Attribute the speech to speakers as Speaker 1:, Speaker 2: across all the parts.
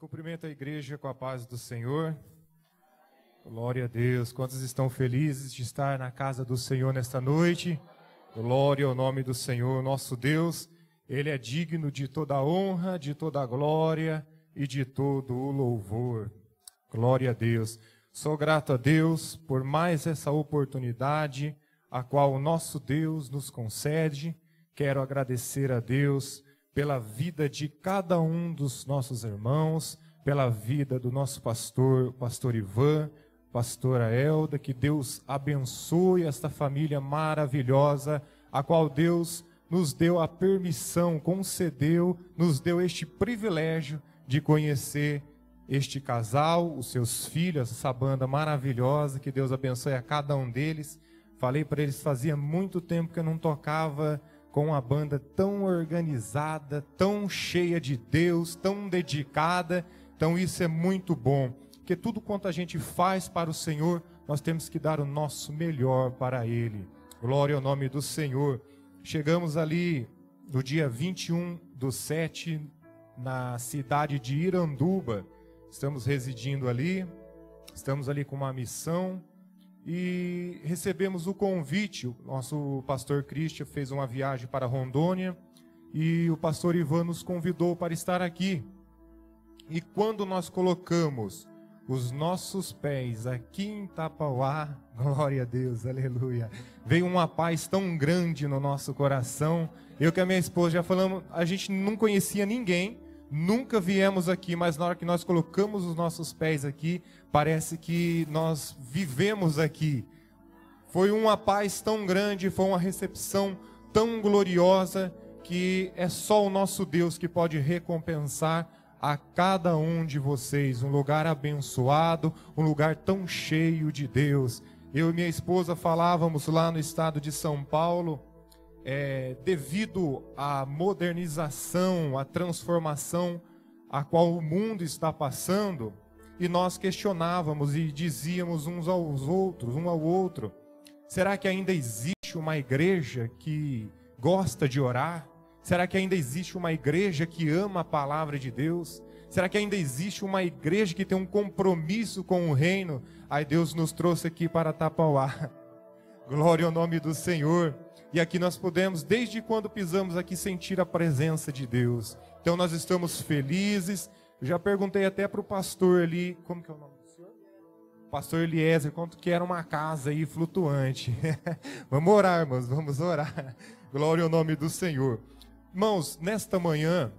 Speaker 1: Cumprimento a igreja com a paz do Senhor. Glória a Deus. Quantos estão felizes de estar na casa do Senhor nesta noite? Glória ao nome do Senhor, nosso Deus. Ele é digno de toda a honra, de toda a glória e de todo o louvor. Glória a Deus. Sou grato a Deus por mais essa oportunidade a qual o nosso Deus nos concede. Quero agradecer a Deus pela vida de cada um dos nossos irmãos, pela vida do nosso pastor Ivan, pastora Elda, que Deus abençoe esta família maravilhosa, a qual Deus nos deu a permissão, concedeu, nos deu este privilégio de conhecer este casal, os seus filhos, essa banda maravilhosa, que Deus abençoe a cada um deles. Falei para eles, fazia muito tempo que eu não tocava com uma banda tão organizada, tão cheia de Deus, tão dedicada. Então isso é muito bom, porque tudo quanto a gente faz para o Senhor, nós temos que dar o nosso melhor para Ele. Glória ao nome do Senhor. Chegamos ali no dia 21/7, na cidade de Iranduba. Estamos residindo ali, estamos ali com uma missão. E recebemos o convite, o nosso pastor Christian fez uma viagem para Rondônia e o pastor Ivan nos convidou para estar aqui. E quando nós colocamos os nossos pés aqui em Tapauá, glória a Deus, aleluia, veio uma paz tão grande no nosso coração. Eu que a minha esposa já falamos, a gente não conhecia ninguém, nunca viemos aqui, mas na hora que nós colocamos os nossos pés aqui, parece que nós vivemos aqui. Foi uma paz tão grande, foi uma recepção tão gloriosa, que é só o nosso Deus que pode recompensar a cada um de vocês. Um lugar abençoado, um lugar tão cheio de Deus. Eu e minha esposa falávamos lá no estado de São Paulo, devido à modernização, à transformação a qual o mundo está passando, e nós questionávamos e dizíamos um ao outro, será que ainda existe uma igreja que gosta de orar? Será que ainda existe uma igreja que ama a palavra de Deus? Será que ainda existe uma igreja que tem um compromisso com o reino? Aí Deus nos trouxe aqui para Tapauá. Glória ao nome do Senhor. E aqui nós podemos, desde quando pisamos aqui, sentir a presença de Deus. Então nós estamos felizes. Eu já perguntei até para o pastor ali, como que é o nome do senhor? Pastor Eliezer, quanto que era uma casa aí flutuante. Vamos orar, irmãos, vamos orar. Glória ao nome do Senhor. Irmãos, nesta manhã,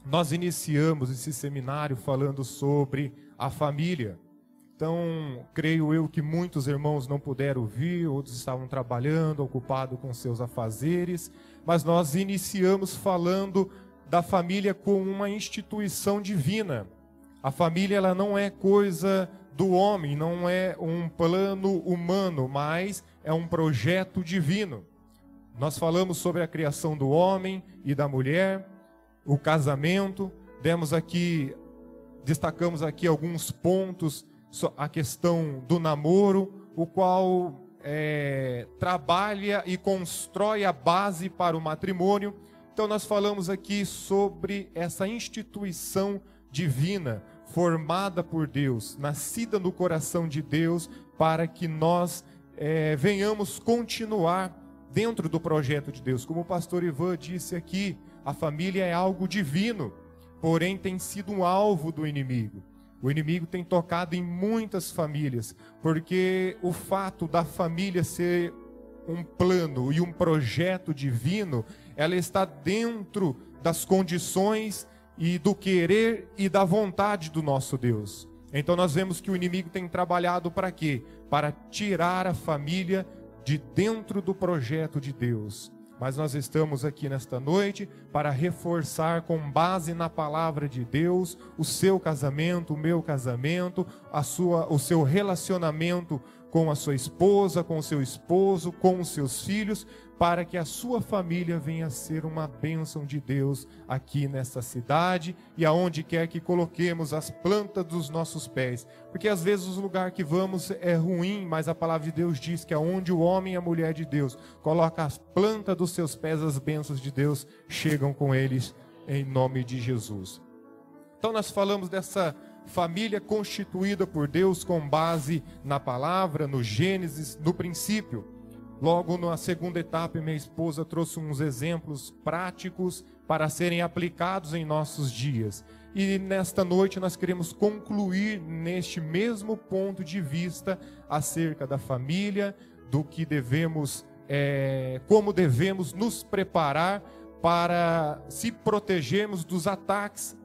Speaker 1: nós iniciamos esse seminário falando sobre a família. Então, creio eu que muitos irmãos não puderam vir, outros estavam trabalhando, ocupados com seus afazeres, mas nós iniciamos falando da família como uma instituição divina. A família, ela não é coisa do homem, não é um plano humano, mas é um projeto divino. Nós falamos sobre a criação do homem e da mulher, o casamento, destacamos aqui alguns pontos, a questão do namoro, o qual trabalha e constrói a base para o matrimônio. Então nós falamos aqui sobre essa instituição divina, formada por Deus, nascida no coração de Deus, para que nós venhamos continuar dentro do projeto de Deus. Como o pastor Ivan disse aqui, a família é algo divino, porém tem sido um alvo do inimigo. O inimigo tem tocado em muitas famílias, porque o fato da família ser um plano e um projeto divino, ela está dentro das condições e do querer e da vontade do nosso Deus. Então nós vemos que o inimigo tem trabalhado para quê? Para tirar a família de dentro do projeto de Deus. Mas nós estamos aqui nesta noite para reforçar, com base na palavra de Deus, o seu casamento, o meu casamento, o seu relacionamento com a sua esposa, com o seu esposo, com os seus filhos, para que a sua família venha a ser uma bênção de Deus aqui nesta cidade e aonde quer que coloquemos as plantas dos nossos pés. Porque às vezes o lugar que vamos é ruim, mas a palavra de Deus diz que aonde o homem e a mulher de Deus coloca as plantas dos seus pés, as bênçãos de Deus chegam com eles em nome de Jesus. Então nós falamos dessa família constituída por Deus com base na palavra, no Gênesis, no princípio. Logo na segunda etapa, minha esposa trouxe uns exemplos práticos para serem aplicados em nossos dias. E nesta noite nós queremos concluir neste mesmo ponto de vista acerca da família, do que devemos, como devemos nos preparar para se protegermos dos ataques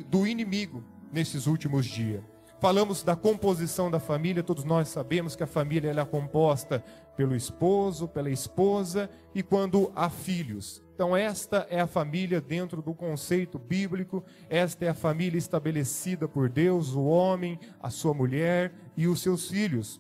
Speaker 1: do inimigo nesses últimos dias. Falamos da composição da família. Todos nós sabemos que a família ela é composta pelo esposo, pela esposa e quando há filhos. Então esta é a família dentro do conceito bíblico, esta é a família estabelecida por Deus, o homem, a sua mulher e os seus filhos.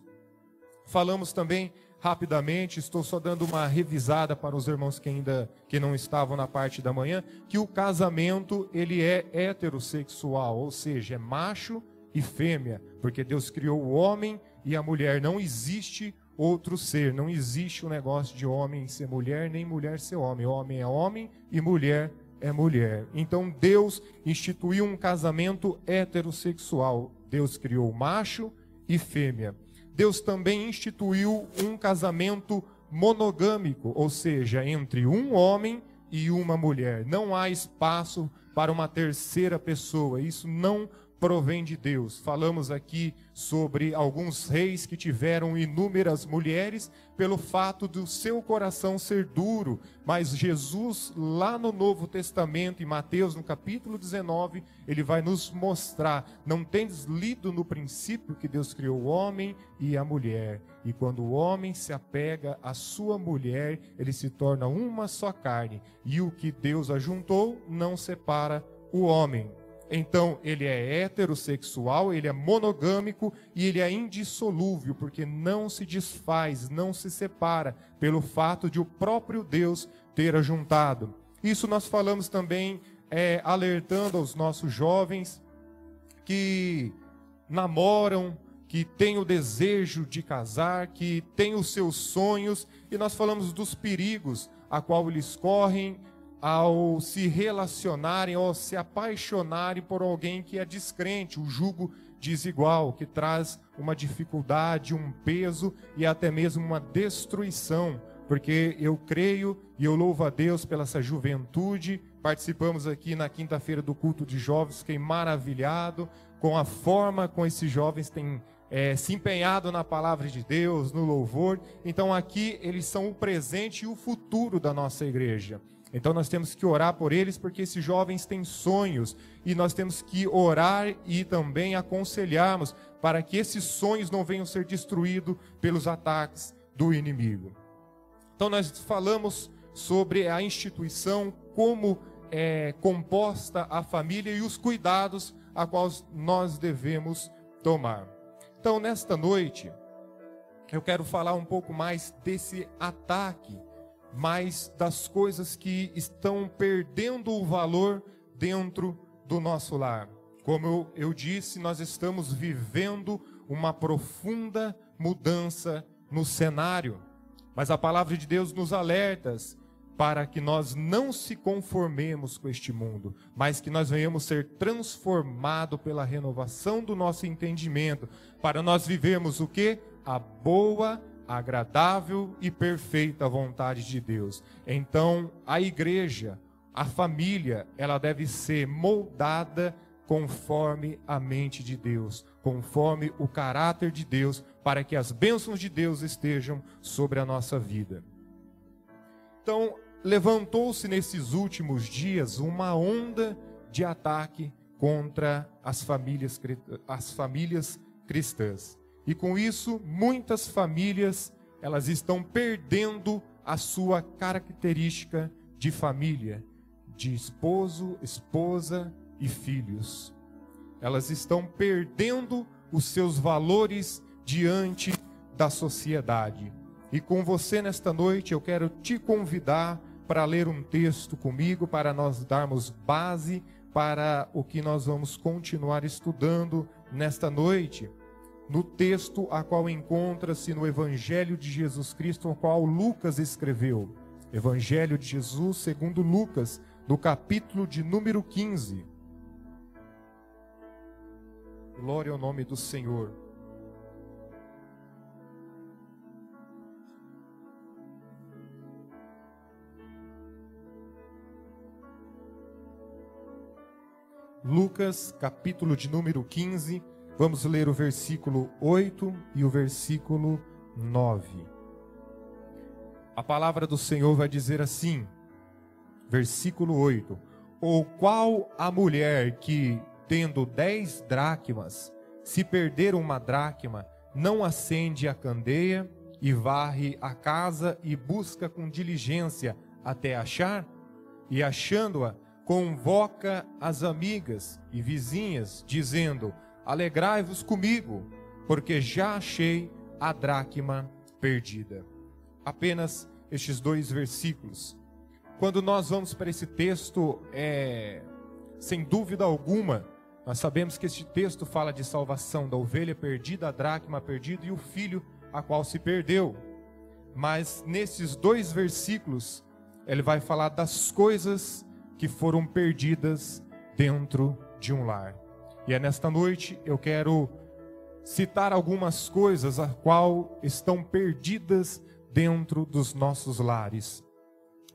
Speaker 1: Falamos também rapidamente, estou só dando uma revisada para os irmãos que não estavam na parte da manhã, que o casamento ele é heterossexual, ou seja, é macho e fêmea, porque Deus criou o homem e a mulher. Não existe outro ser, não existe o negócio de homem ser mulher, nem mulher ser homem. Homem é homem e mulher é mulher. Então Deus instituiu um casamento heterossexual. Deus criou macho e fêmea. Deus também instituiu um casamento monogâmico, ou seja, entre um homem e uma mulher. Não há espaço para uma terceira pessoa. Isso não provém de Deus. Falamos aqui sobre alguns reis que tiveram inúmeras mulheres pelo fato do seu coração ser duro, mas Jesus lá no Novo Testamento, em Mateus no capítulo 19, ele vai nos mostrar: não tendes lido no princípio que Deus criou o homem e a mulher, e quando o homem se apega à sua mulher, ele se torna uma só carne, e o que Deus ajuntou não separa o homem. Então, ele é heterossexual, ele é monogâmico e ele é indissolúvel, porque não se desfaz, não se separa, pelo fato de o próprio Deus ter ajuntado. Isso nós falamos também, alertando aos nossos jovens que namoram, que têm o desejo de casar, que têm os seus sonhos, e nós falamos dos perigos a qual eles correm ao se relacionarem, ou se apaixonarem por alguém que é descrente, o jugo desigual, que traz uma dificuldade, um peso e até mesmo uma destruição. Porque eu creio e eu louvo a Deus pela essa juventude. Participamos aqui na quinta-feira do culto de jovens, fiquei maravilhado com a forma como esses jovens têm se empenhado na palavra de Deus, no louvor. Então aqui eles são o presente e o futuro da nossa igreja. Então nós temos que orar por eles, porque esses jovens têm sonhos, e nós temos que orar e também aconselharmos para que esses sonhos não venham ser destruídos pelos ataques do inimigo. Então nós falamos sobre a instituição, como é composta a família e os cuidados a quais nós devemos tomar. Então nesta noite eu quero falar um pouco mais desse ataque, mas das coisas que estão perdendo o valor dentro do nosso lar. Como eu disse, nós estamos vivendo uma profunda mudança no cenário, mas a palavra de Deus nos alerta para que nós não se conformemos com este mundo, mas que nós venhamos ser transformados pela renovação do nosso entendimento, para nós vivermos o quê? A boa, agradável e perfeita vontade de Deus. Então, a igreja, a família, ela deve ser moldada conforme a mente de Deus, conforme o caráter de Deus, para que as bênçãos de Deus estejam sobre a nossa vida. Então, levantou-se nesses últimos dias uma onda de ataque contra as famílias cristãs. E com isso, muitas famílias, elas estão perdendo a sua característica de família, de esposo, esposa e filhos. Elas estão perdendo os seus valores diante da sociedade. E com você nesta noite, eu quero te convidar para ler um texto comigo, para nós darmos base para o que nós vamos continuar estudando nesta noite. No texto a qual encontra-se no Evangelho de Jesus Cristo, o qual Lucas escreveu. Evangelho de Jesus segundo Lucas, no capítulo de número 15. Glória ao nome do Senhor. Lucas, capítulo de número 15, vamos ler o versículo 8 e o versículo 9. A palavra do Senhor vai dizer assim, versículo 8: Ou qual a mulher que, tendo 10 dracmas, se perder uma dracma, não acende a candeia e varre a casa e busca com diligência até achar? E achando-a, convoca as amigas e vizinhas, dizendo: Alegrai-vos comigo, porque já achei a dracma perdida. Apenas estes 2 versículos. Quando nós vamos para esse texto, sem dúvida alguma, nós sabemos que este texto fala de salvação, da ovelha perdida, a dracma perdida e o filho a qual se perdeu. Mas nesses 2 versículos, ele vai falar das coisas que foram perdidas dentro de um lar. E é nesta noite eu quero citar algumas coisas a qual estão perdidas dentro dos nossos lares.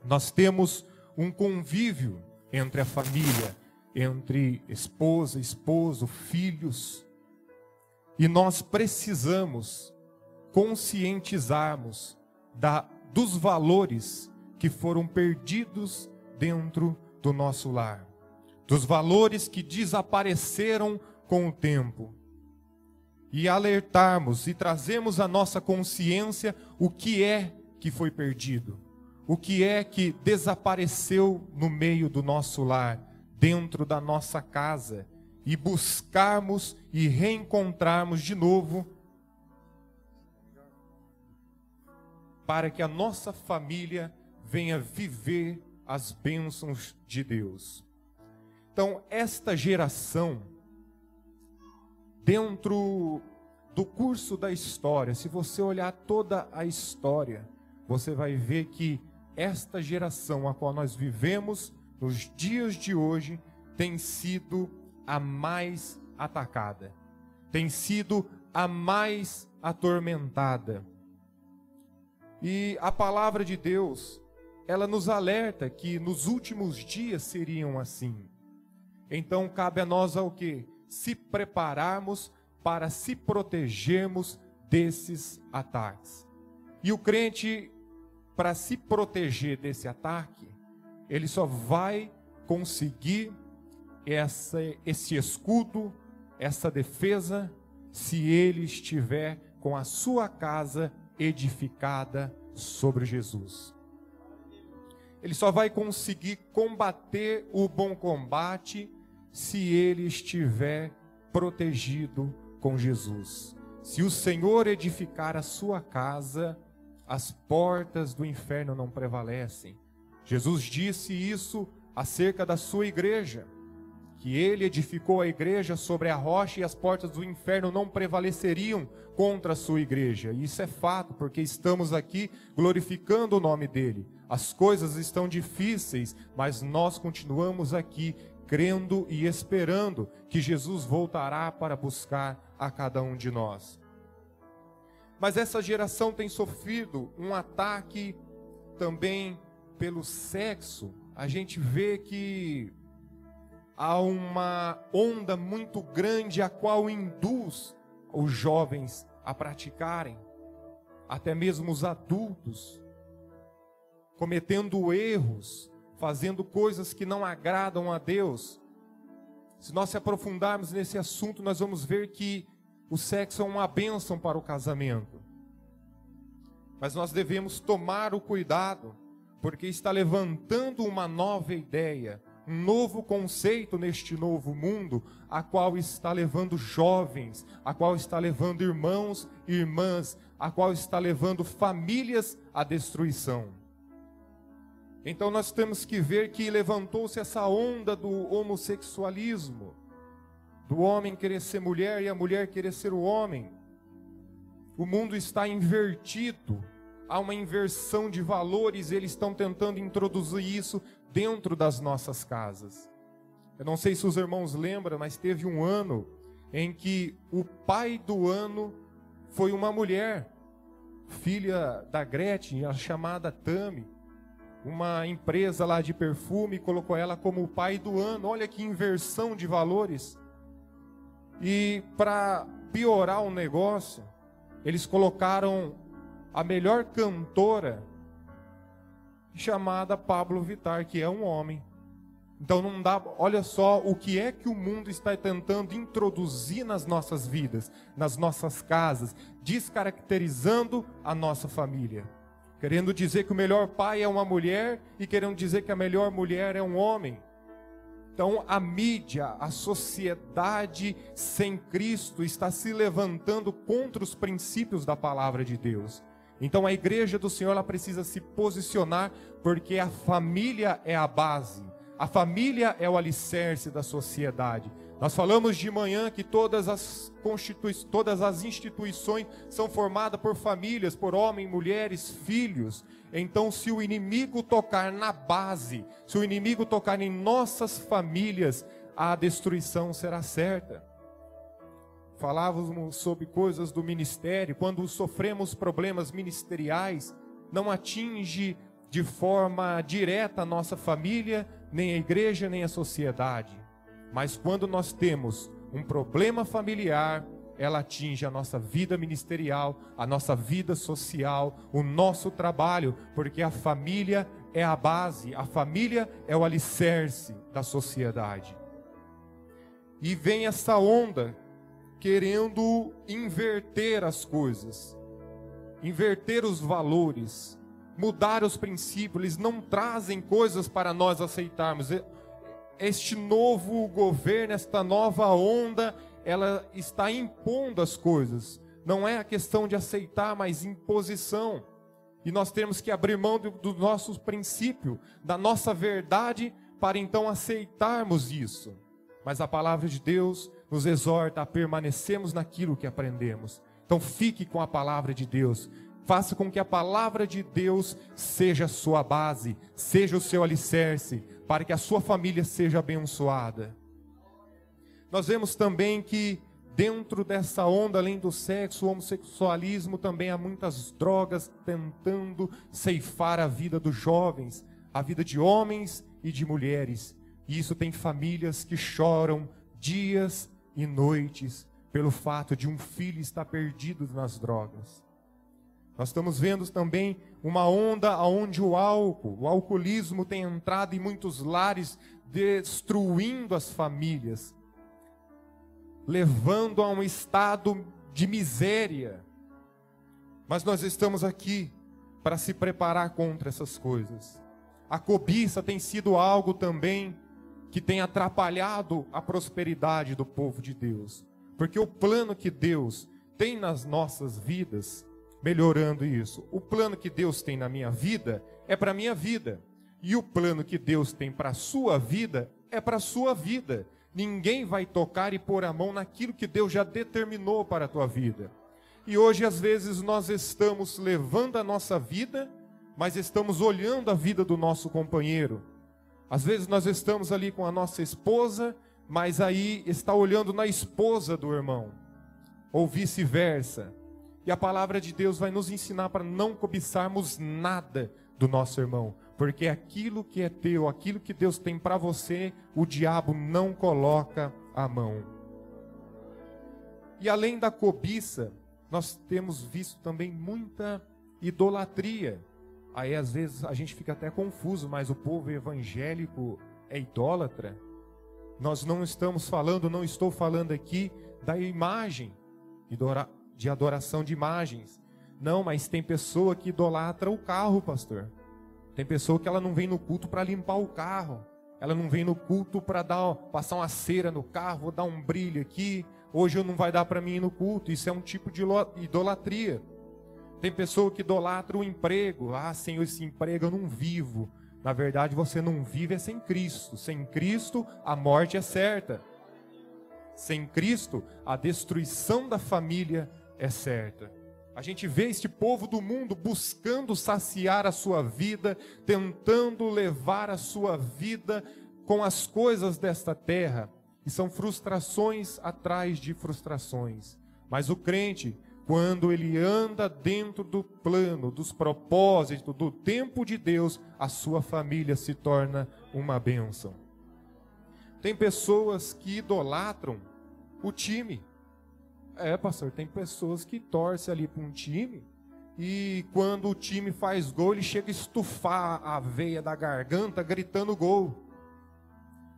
Speaker 1: Nós temos um convívio entre a família, entre esposa, esposo, filhos, e nós precisamos conscientizarmos dos valores que foram perdidos dentro do nosso lar, dos valores que desapareceram com o tempo, e alertarmos e trazermos à nossa consciência o que é que foi perdido, o que é que desapareceu no meio do nosso lar, dentro da nossa casa, e buscarmos e reencontrarmos de novo, para que a nossa família venha viver as bênçãos de Deus. Então, esta geração, dentro do curso da história, se você olhar toda a história, você vai ver que esta geração a qual nós vivemos nos dias de hoje tem sido a mais atacada, tem sido a mais atormentada. E a palavra de Deus, ela nos alerta que nos últimos dias seriam assim. Então cabe a nós o quê? Se prepararmos para se protegermos desses ataques. E o crente, para se proteger desse ataque, ele só vai conseguir esse escudo, essa defesa, se ele estiver com a sua casa edificada sobre Jesus. Ele só vai conseguir combater o bom combate se ele estiver protegido com Jesus. Se o Senhor edificar a sua casa, as portas do inferno não prevalecem. Jesus disse isso acerca da sua igreja, que ele edificou a igreja sobre a rocha e as portas do inferno não prevaleceriam contra a sua igreja. E isso é fato, porque estamos aqui glorificando o nome dele. As coisas estão difíceis, mas nós continuamos aqui crendo e esperando que Jesus voltará para buscar a cada um de nós. Mas essa geração tem sofrido um ataque também pelo sexo. A gente vê que há uma onda muito grande a qual induz os jovens a praticarem, até mesmo os adultos, cometendo erros, fazendo coisas que não agradam a Deus. Se nós se aprofundarmos nesse assunto, nós vamos ver que o sexo é uma bênção para o casamento. Mas nós devemos tomar o cuidado, porque está levantando uma nova ideia, um novo conceito neste novo mundo, a qual está levando jovens, a qual está levando irmãos e irmãs, a qual está levando famílias à destruição. Então nós temos que ver que levantou-se essa onda do homossexualismo, do homem querer ser mulher e a mulher querer ser o homem. O mundo está invertido, há uma inversão de valores, eles estão tentando introduzir isso dentro das nossas casas. Eu não sei se os irmãos lembram, mas teve um ano em que o pai do ano foi uma mulher, filha da Gretchen, a chamada Tami. Uma empresa lá de perfume colocou ela como o pai do ano. Olha que inversão de valores. E para piorar o negócio, eles colocaram a melhor cantora, chamada Pablo Vittar, que é um homem. Então não dá, olha só o que é que o mundo está tentando introduzir nas nossas vidas, nas nossas casas, descaracterizando a nossa família. Querendo dizer que o melhor pai é uma mulher e querendo dizer que a melhor mulher é um homem. Então a mídia, a sociedade sem Cristo está se levantando contra os princípios da palavra de Deus. Então a igreja do Senhor, ela precisa se posicionar, porque a família é a base. A família é o alicerce da sociedade. Nós falamos de manhã que todas as instituições são formadas por famílias, por homens, mulheres, filhos. Então, se o inimigo tocar na base, se o inimigo tocar em nossas famílias, a destruição será certa. Falávamos sobre coisas do ministério. Quando sofremos problemas ministeriais, não atinge de forma direta a nossa família, nem a igreja, nem a sociedade. Mas quando nós temos um problema familiar, ela atinge a nossa vida ministerial, a nossa vida social, o nosso trabalho, porque a família é a base, a família é o alicerce da sociedade. E vem essa onda querendo inverter as coisas, inverter os valores, mudar os princípios. Eles não trazem coisas para nós aceitarmos. Este novo governo, esta nova onda, ela está impondo as coisas. Não é a questão de aceitar, mas imposição. E nós temos que abrir mão do nosso princípio, da nossa verdade, para então aceitarmos isso. Mas a palavra de Deus nos exorta a permanecermos naquilo que aprendemos. Então fique com a palavra de Deus. Faça com que a palavra de Deus seja a sua base, seja o seu alicerce, para que a sua família seja abençoada. Nós vemos também que dentro dessa onda, além do sexo, o homossexualismo, também há muitas drogas tentando ceifar a vida dos jovens, a vida de homens e de mulheres. E isso tem famílias que choram dias e noites pelo fato de um filho estar perdido nas drogas. Nós estamos vendo também uma onda onde o alcoolismo tem entrado em muitos lares, destruindo as famílias, levando a um estado de miséria. Mas nós estamos aqui para se preparar contra essas coisas. A cobiça tem sido algo também que tem atrapalhado a prosperidade do povo de Deus. Porque o plano que Deus tem nas nossas vidas, melhorando isso, o plano que Deus tem na minha vida é para a minha vida. E o plano que Deus tem para a sua vida é para a sua vida. Ninguém vai tocar e pôr a mão naquilo que Deus já determinou para a tua vida. E hoje, às vezes, nós estamos levando a nossa vida, mas estamos olhando a vida do nosso companheiro. Às vezes nós estamos ali com a nossa esposa, mas aí está olhando na esposa do irmão, ou vice-versa. E a palavra de Deus vai nos ensinar para não cobiçarmos nada do nosso irmão, porque aquilo que é teu, aquilo que Deus tem para você, o diabo não coloca a mão. E além da cobiça, nós temos visto também muita idolatria. Aí às vezes a gente fica até confuso, mas o povo evangélico é idólatra? Nós não estamos falando, não estou falando aqui da imagem, de adoração de imagens. Não, mas tem pessoa que idolatra o carro, pastor. Tem pessoa que ela não vem no culto para limpar o carro. Ela não vem no culto para passar uma cera no carro, vou dar um brilho aqui. Hoje não vai dar para mim ir no culto. Isso é um tipo de idolatria. Tem pessoa que idolatra o emprego. Ah, Senhor, esse emprego eu não vivo. Na verdade, você não vive é sem Cristo. Sem Cristo, a morte é certa. Sem Cristo, a destruição da família é certa. A gente vê este povo do mundo buscando saciar a sua vida, tentando levar a sua vida com as coisas desta terra. E são frustrações atrás de frustrações. Mas o crente, quando ele anda dentro do plano, dos propósitos, do tempo de Deus, a sua família se torna uma bênção. Tem pessoas que idolatram o time. Pastor, tem pessoas que torcem ali para um time e quando o time faz gol, ele chega a estufar a veia da garganta gritando gol.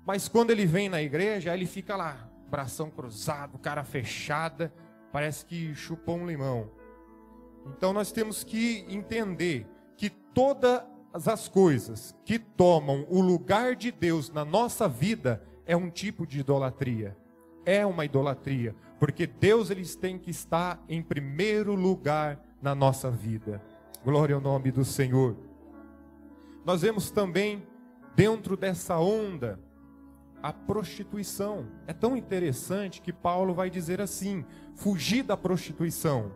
Speaker 1: Mas quando ele vem na igreja, ele fica lá, bração cruzado, cara fechada, parece que chupou um limão. Então nós temos que entender que todas as coisas que tomam o lugar de Deus na nossa vida é um tipo de idolatria. É uma idolatria, porque Deus eles têm que estar em primeiro lugar na nossa vida. Glória ao nome do Senhor. Nós vemos também dentro dessa onda a prostituição. É tão interessante que Paulo vai dizer assim: fugir da prostituição.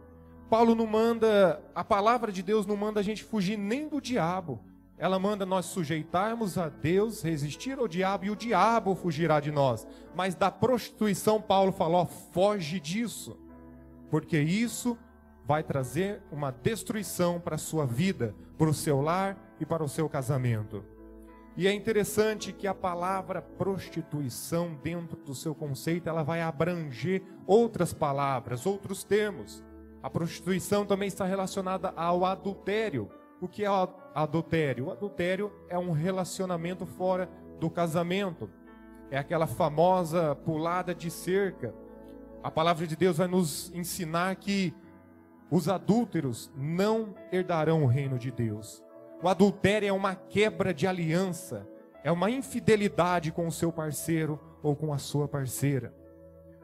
Speaker 1: Paulo não manda, a palavra de Deus não manda a gente fugir nem do diabo. Ela manda nós sujeitarmos a Deus, resistir ao diabo e o diabo fugirá de nós. Mas da prostituição Paulo falou: foge disso, porque isso vai trazer uma destruição para a sua vida, para o seu lar e para o seu casamento. E é interessante que a palavra prostituição, dentro do seu conceito, ela vai abranger outras palavras, outros termos. A prostituição também está relacionada ao adultério. O que é o adultério? O adultério é um relacionamento fora do casamento. É aquela famosa pulada de cerca. A palavra de Deus vai nos ensinar que os adúlteros não herdarão o reino de Deus. O adultério é uma quebra de aliança, é uma infidelidade com o seu parceiro ou com a sua parceira.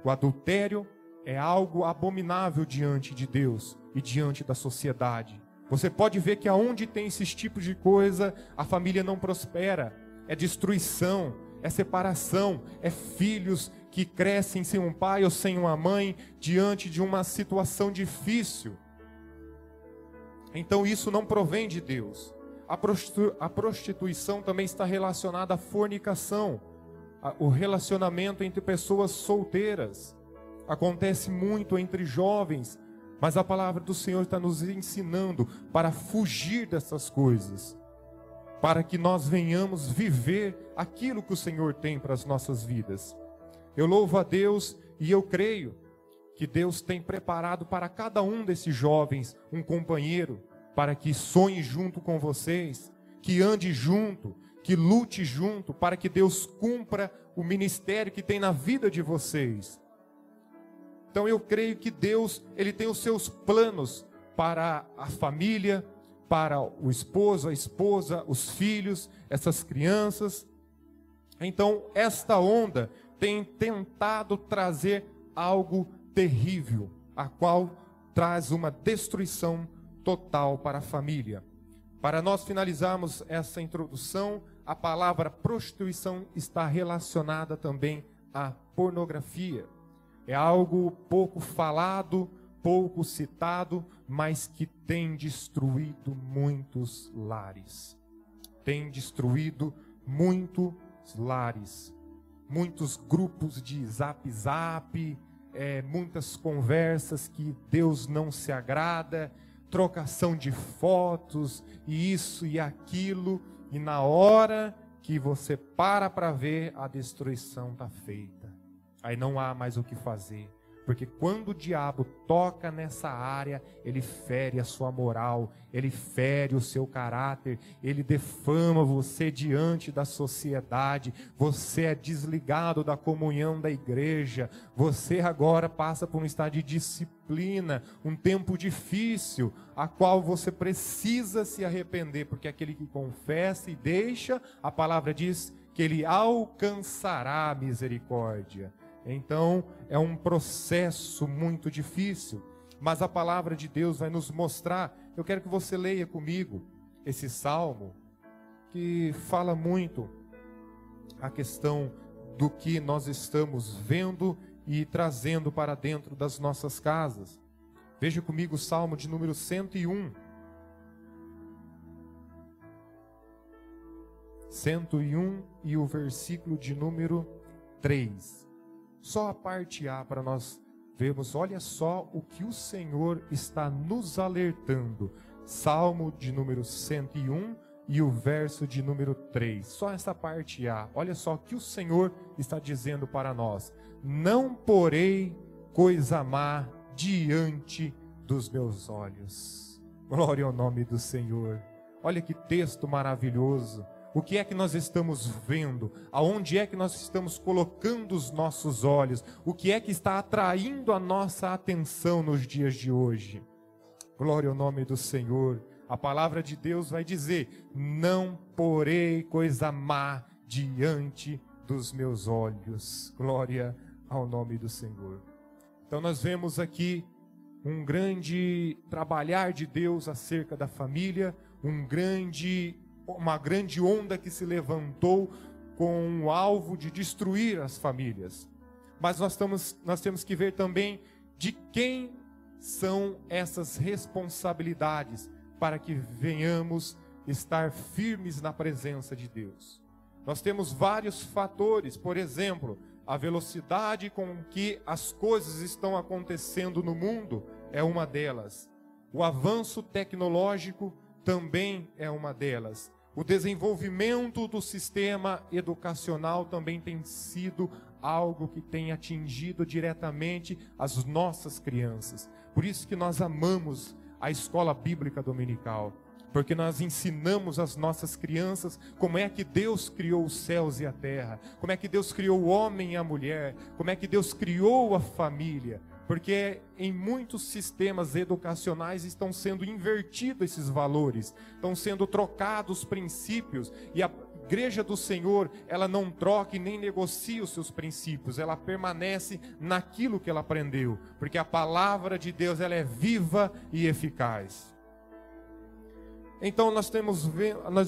Speaker 1: O adultério é algo abominável diante de Deus e diante da sociedade. Você pode ver que aonde tem esses tipos de coisa, a família não prospera. É destruição, é separação, é filhos que crescem sem um pai ou sem uma mãe diante de uma situação difícil. Então isso não provém de Deus. A prostituição também está relacionada à fornicação, o relacionamento entre pessoas solteiras. Acontece muito entre jovens, mas a palavra do Senhor está nos ensinando para fugir dessas coisas, para que nós venhamos viver aquilo que o Senhor tem para as nossas vidas. Eu louvo a Deus e eu creio que Deus tem preparado para cada um desses jovens um companheiro, para que sonhe junto com vocês, que ande junto, que lute junto, para que Deus cumpra o ministério que tem na vida de vocês. Então eu creio que Deus, Ele tem os seus planos para a família, para o esposo, a esposa, os filhos, essas crianças. Então esta onda tem tentado trazer algo terrível, a qual traz uma destruição total para a família. Para nós finalizarmos essa introdução, a palavra prostituição está relacionada também à pornografia. É algo pouco falado, pouco citado, mas que tem destruído muitos lares. Tem destruído muitos lares. Muitos grupos de zap, muitas conversas que Deus não se agrada, trocação de fotos, e isso e aquilo, e na hora que você para ver, a destruição está feita. Aí não há mais o que fazer, porque quando o diabo toca nessa área, ele fere a sua moral, ele fere o seu caráter, ele defama você diante da sociedade, você é desligado da comunhão da igreja, você agora passa por um estado de disciplina, um tempo difícil, a qual você precisa se arrepender, porque aquele que confessa e deixa, a palavra diz que ele alcançará a misericórdia. Então, é um processo muito difícil, mas a palavra de Deus vai nos mostrar. Eu quero que você leia comigo esse salmo, que fala muito a questão do que nós estamos vendo e trazendo para dentro das nossas casas. Veja comigo o salmo de número 101. 101 e o versículo de número 3. só a parte A para nós vermos. Olha só o que o Senhor está nos alertando. Salmo de número 101 e o verso de número 3. Só essa parte A. Olha só o que o Senhor está dizendo para nós. Não porei coisa má diante dos meus olhos. Glória ao nome do Senhor. Olha que texto maravilhoso. O que é que nós estamos vendo? Aonde é que nós estamos colocando os nossos olhos? O que é que está atraindo a nossa atenção nos dias de hoje? Glória ao nome do Senhor. A palavra de Deus vai dizer: não porei coisa má diante dos meus olhos. Glória ao nome do Senhor. Então nós vemos aqui um grande trabalhar de Deus acerca da família, uma grande onda que se levantou com o alvo de destruir as famílias. Mas nós temos que ver também de quem são essas responsabilidades para que venhamos estar firmes na presença de Deus. Nós temos vários fatores, por exemplo, a velocidade com que as coisas estão acontecendo no mundo é uma delas. O avanço tecnológico também é uma delas. O desenvolvimento do sistema educacional também tem sido algo que tem atingido diretamente as nossas crianças. Por isso que nós amamos a escola bíblica dominical, porque nós ensinamos às nossas crianças como é que Deus criou os céus e a terra, como é que Deus criou o homem e a mulher, como é que Deus criou a família. Porque em muitos sistemas educacionais estão sendo invertidos esses valores, estão sendo trocados os princípios, e a Igreja do Senhor, ela não troca e nem negocia os seus princípios, ela permanece naquilo que ela aprendeu, porque a palavra de Deus, ela é viva e eficaz. Então nós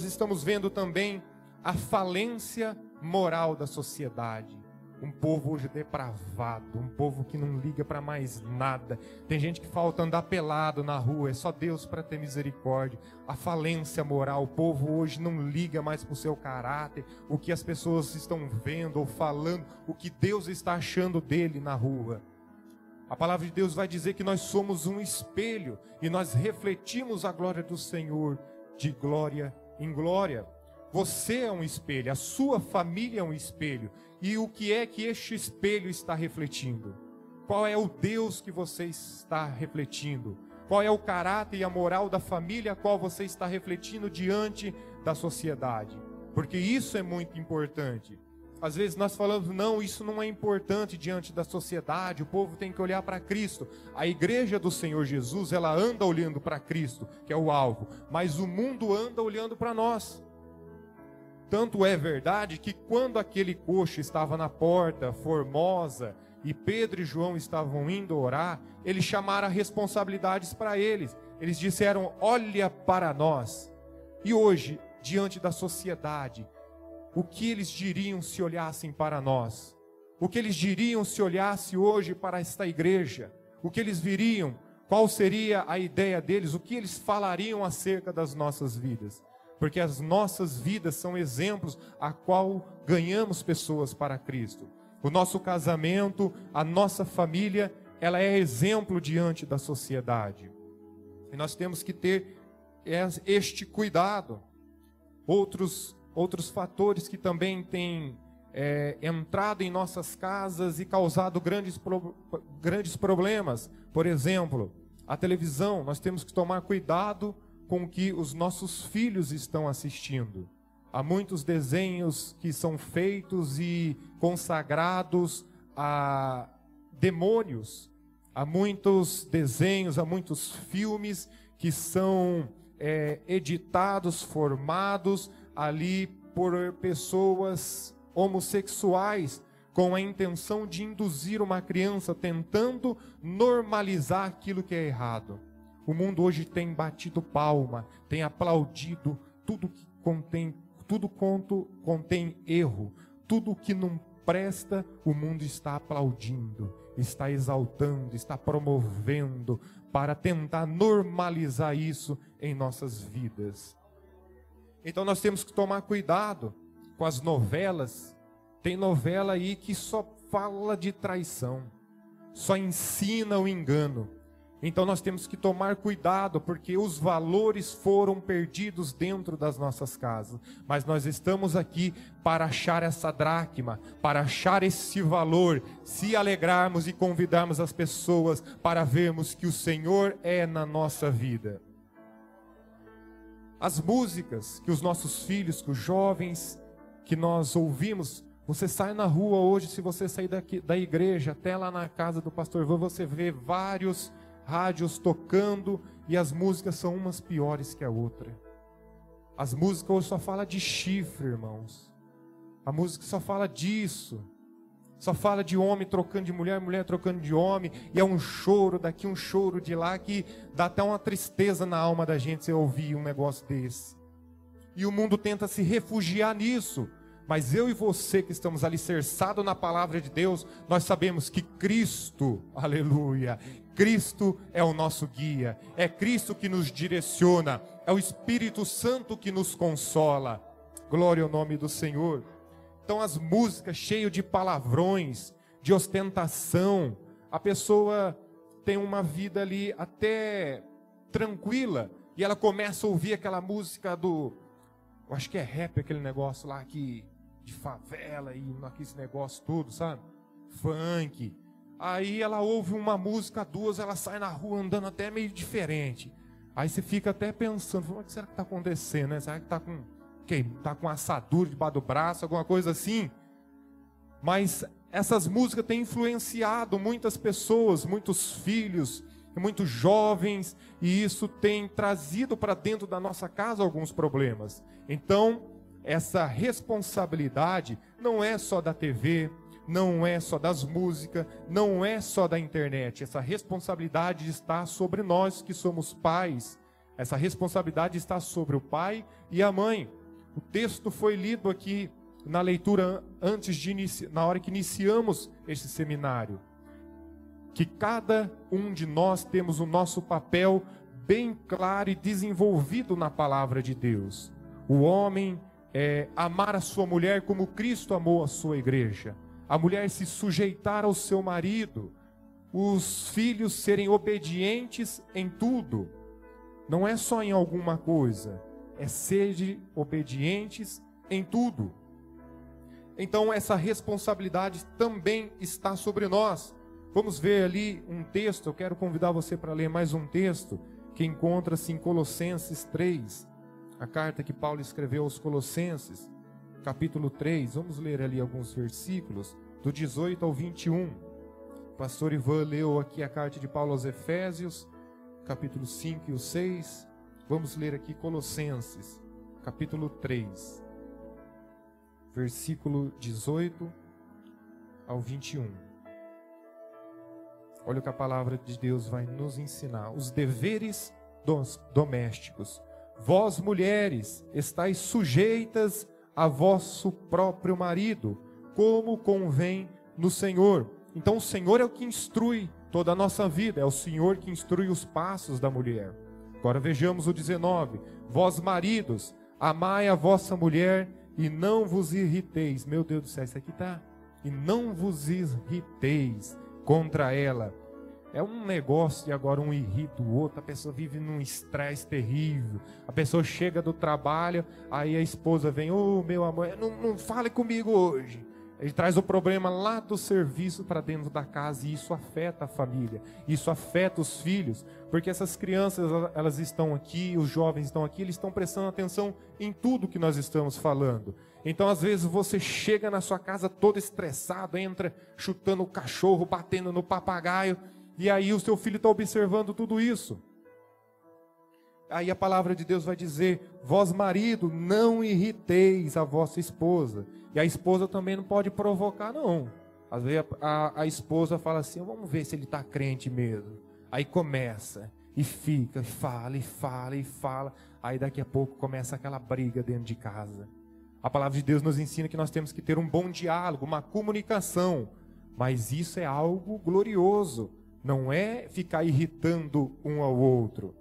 Speaker 1: estamos vendo também a falência moral da sociedade. Um povo hoje depravado, um povo que não liga para mais nada. Tem gente que falta andar pelado na rua, é só Deus para ter misericórdia. A falência moral, o povo hoje não liga mais para o seu caráter, o que as pessoas estão vendo ou falando, o que Deus está achando dele na rua. A palavra de Deus vai dizer que nós somos um espelho e nós refletimos a glória do Senhor de glória em glória. Você é um espelho, a sua família é um espelho. E o que é que este espelho está refletindo? Qual é o Deus que você está refletindo? Qual é o caráter e a moral da família a qual você está refletindo diante da sociedade? Porque isso é muito importante. Às vezes nós falamos, não, isso não é importante diante da sociedade, o povo tem que olhar para Cristo. A igreja do Senhor Jesus, ela anda olhando para Cristo, que é o alvo, mas o mundo anda olhando para nós. Tanto é verdade que quando aquele coxo estava na porta, Formosa, e Pedro e João estavam indo orar, eles chamaram responsabilidades para eles. Eles disseram, olha para nós. E hoje, diante da sociedade, o que eles diriam se olhassem para nós? O que eles diriam se olhassem hoje para esta igreja? O que eles viriam? Qual seria a ideia deles? O que eles falariam acerca das nossas vidas? Porque as nossas vidas são exemplos a qual ganhamos pessoas para Cristo. O nosso casamento, a nossa família, ela é exemplo diante da sociedade. E nós temos que ter este cuidado. Outros fatores que também têm entrado em nossas casas e causado grandes problemas. Por exemplo, a televisão. Nós temos que tomar cuidado com o que os nossos filhos estão assistindo. Há muitos desenhos que são feitos e consagrados a demônios. Há muitos desenhos, há muitos filmes que são editados, formados ali por pessoas homossexuais, com a intenção de induzir uma criança, tentando normalizar aquilo que é errado. O mundo hoje tem batido palma, tem aplaudido tudo quanto contém erro, tudo que não presta, o mundo está aplaudindo, está exaltando, está promovendo para tentar normalizar isso em nossas vidas. Então nós temos que tomar cuidado com as novelas. Tem novela aí que só fala de traição, só ensina o engano. Então nós temos que tomar cuidado, porque os valores foram perdidos dentro das nossas casas. Mas nós estamos aqui para achar essa dracma, para achar esse valor, se alegrarmos e convidarmos as pessoas para vermos que o Senhor é na nossa vida. As músicas que os nossos filhos, que os jovens que nós ouvimos, você sai na rua hoje, se você sair daqui, da igreja até lá na casa do pastor Ivan, você vê vários rádios tocando e as músicas são umas piores que a outra. As músicas hoje só falam de chifre, irmãos. A música só fala disso. Só fala de homem trocando de mulher, mulher trocando de homem, e é um choro daqui, um choro de lá, que dá até uma tristeza na alma da gente se ouvir um negócio desse. E o mundo tenta se refugiar nisso, mas eu e você que estamos alicerçados na palavra de Deus, nós sabemos que Cristo, aleluia, Cristo é o nosso guia, é Cristo que nos direciona, é o Espírito Santo que nos consola. Glória ao nome do Senhor. Então as músicas cheias de palavrões, de ostentação, a pessoa tem uma vida ali até tranquila, e ela começa a ouvir aquela música do, eu acho que é rap, aquele negócio lá que, de favela, e esse negócio tudo, sabe? Funk. Aí ela ouve uma música, duas, ela sai na rua andando até meio diferente. Aí você fica até pensando, o que será que está acontecendo, né? Será que está com... Tá com assadura debaixo do braço, alguma coisa assim? Mas essas músicas têm influenciado muitas pessoas, muitos filhos, muitos jovens, e isso tem trazido para dentro da nossa casa alguns problemas. Então, essa responsabilidade não é só da TV, não é só das músicas, não é só da internet. Essa responsabilidade está sobre nós que somos pais. Essa responsabilidade está sobre o pai e a mãe. O texto foi lido aqui na leitura antes de na hora que iniciamos esse seminário. Que cada um de nós temos o nosso papel bem claro e desenvolvido na palavra de Deus. O homem amar a sua mulher como Cristo amou a sua igreja. A mulher se sujeitar ao seu marido. Os filhos serem obedientes em tudo. Não é só em alguma coisa. É ser obedientes em tudo. Então essa responsabilidade também está sobre nós. Vamos ver ali um texto, eu quero convidar você para ler mais um texto, que encontra-se em Colossenses 3, a carta que Paulo escreveu aos Colossenses, capítulo 3, vamos ler ali alguns versículos, do 18 ao 21. O pastor Ivan leu aqui a carta de Paulo aos Efésios, capítulo 5 e o 6, vamos ler aqui Colossenses, capítulo 3, versículo 18 ao 21. Olha o que a palavra de Deus vai nos ensinar. Os deveres dos domésticos. Vós, mulheres, estáis sujeitas a vosso próprio marido, como convém no Senhor. Então o Senhor é o que instrui toda a nossa vida. É o Senhor que instrui os passos da mulher. Agora vejamos o 19. Vós, maridos, amai a vossa mulher e não vos irriteis. Meu Deus do céu, isso aqui tá. E não vos irriteis contra ela. É um negócio e agora um irrita o outro. A pessoa vive num estresse terrível. A pessoa chega do trabalho, aí a esposa vem, ô meu amor, não fale comigo hoje. Ele traz o problema lá do serviço para dentro da casa, e isso afeta a família, isso afeta os filhos, porque essas crianças, elas estão aqui, os jovens estão aqui, eles estão prestando atenção em tudo que nós estamos falando. Então às vezes você chega na sua casa todo estressado, entra chutando o cachorro, batendo no papagaio, e aí o seu filho está observando tudo isso. Aí a palavra de Deus vai dizer, vós marido, não irriteis a vossa esposa. E a esposa também não pode provocar, não. Às vezes a esposa fala assim, vamos ver se ele está crente mesmo. Aí começa, e fica, e fala, e fala, e fala. Aí daqui a pouco começa aquela briga dentro de casa. A palavra de Deus nos ensina que nós temos que ter um bom diálogo, uma comunicação. Mas isso é algo glorioso. Não é ficar irritando um ao outro.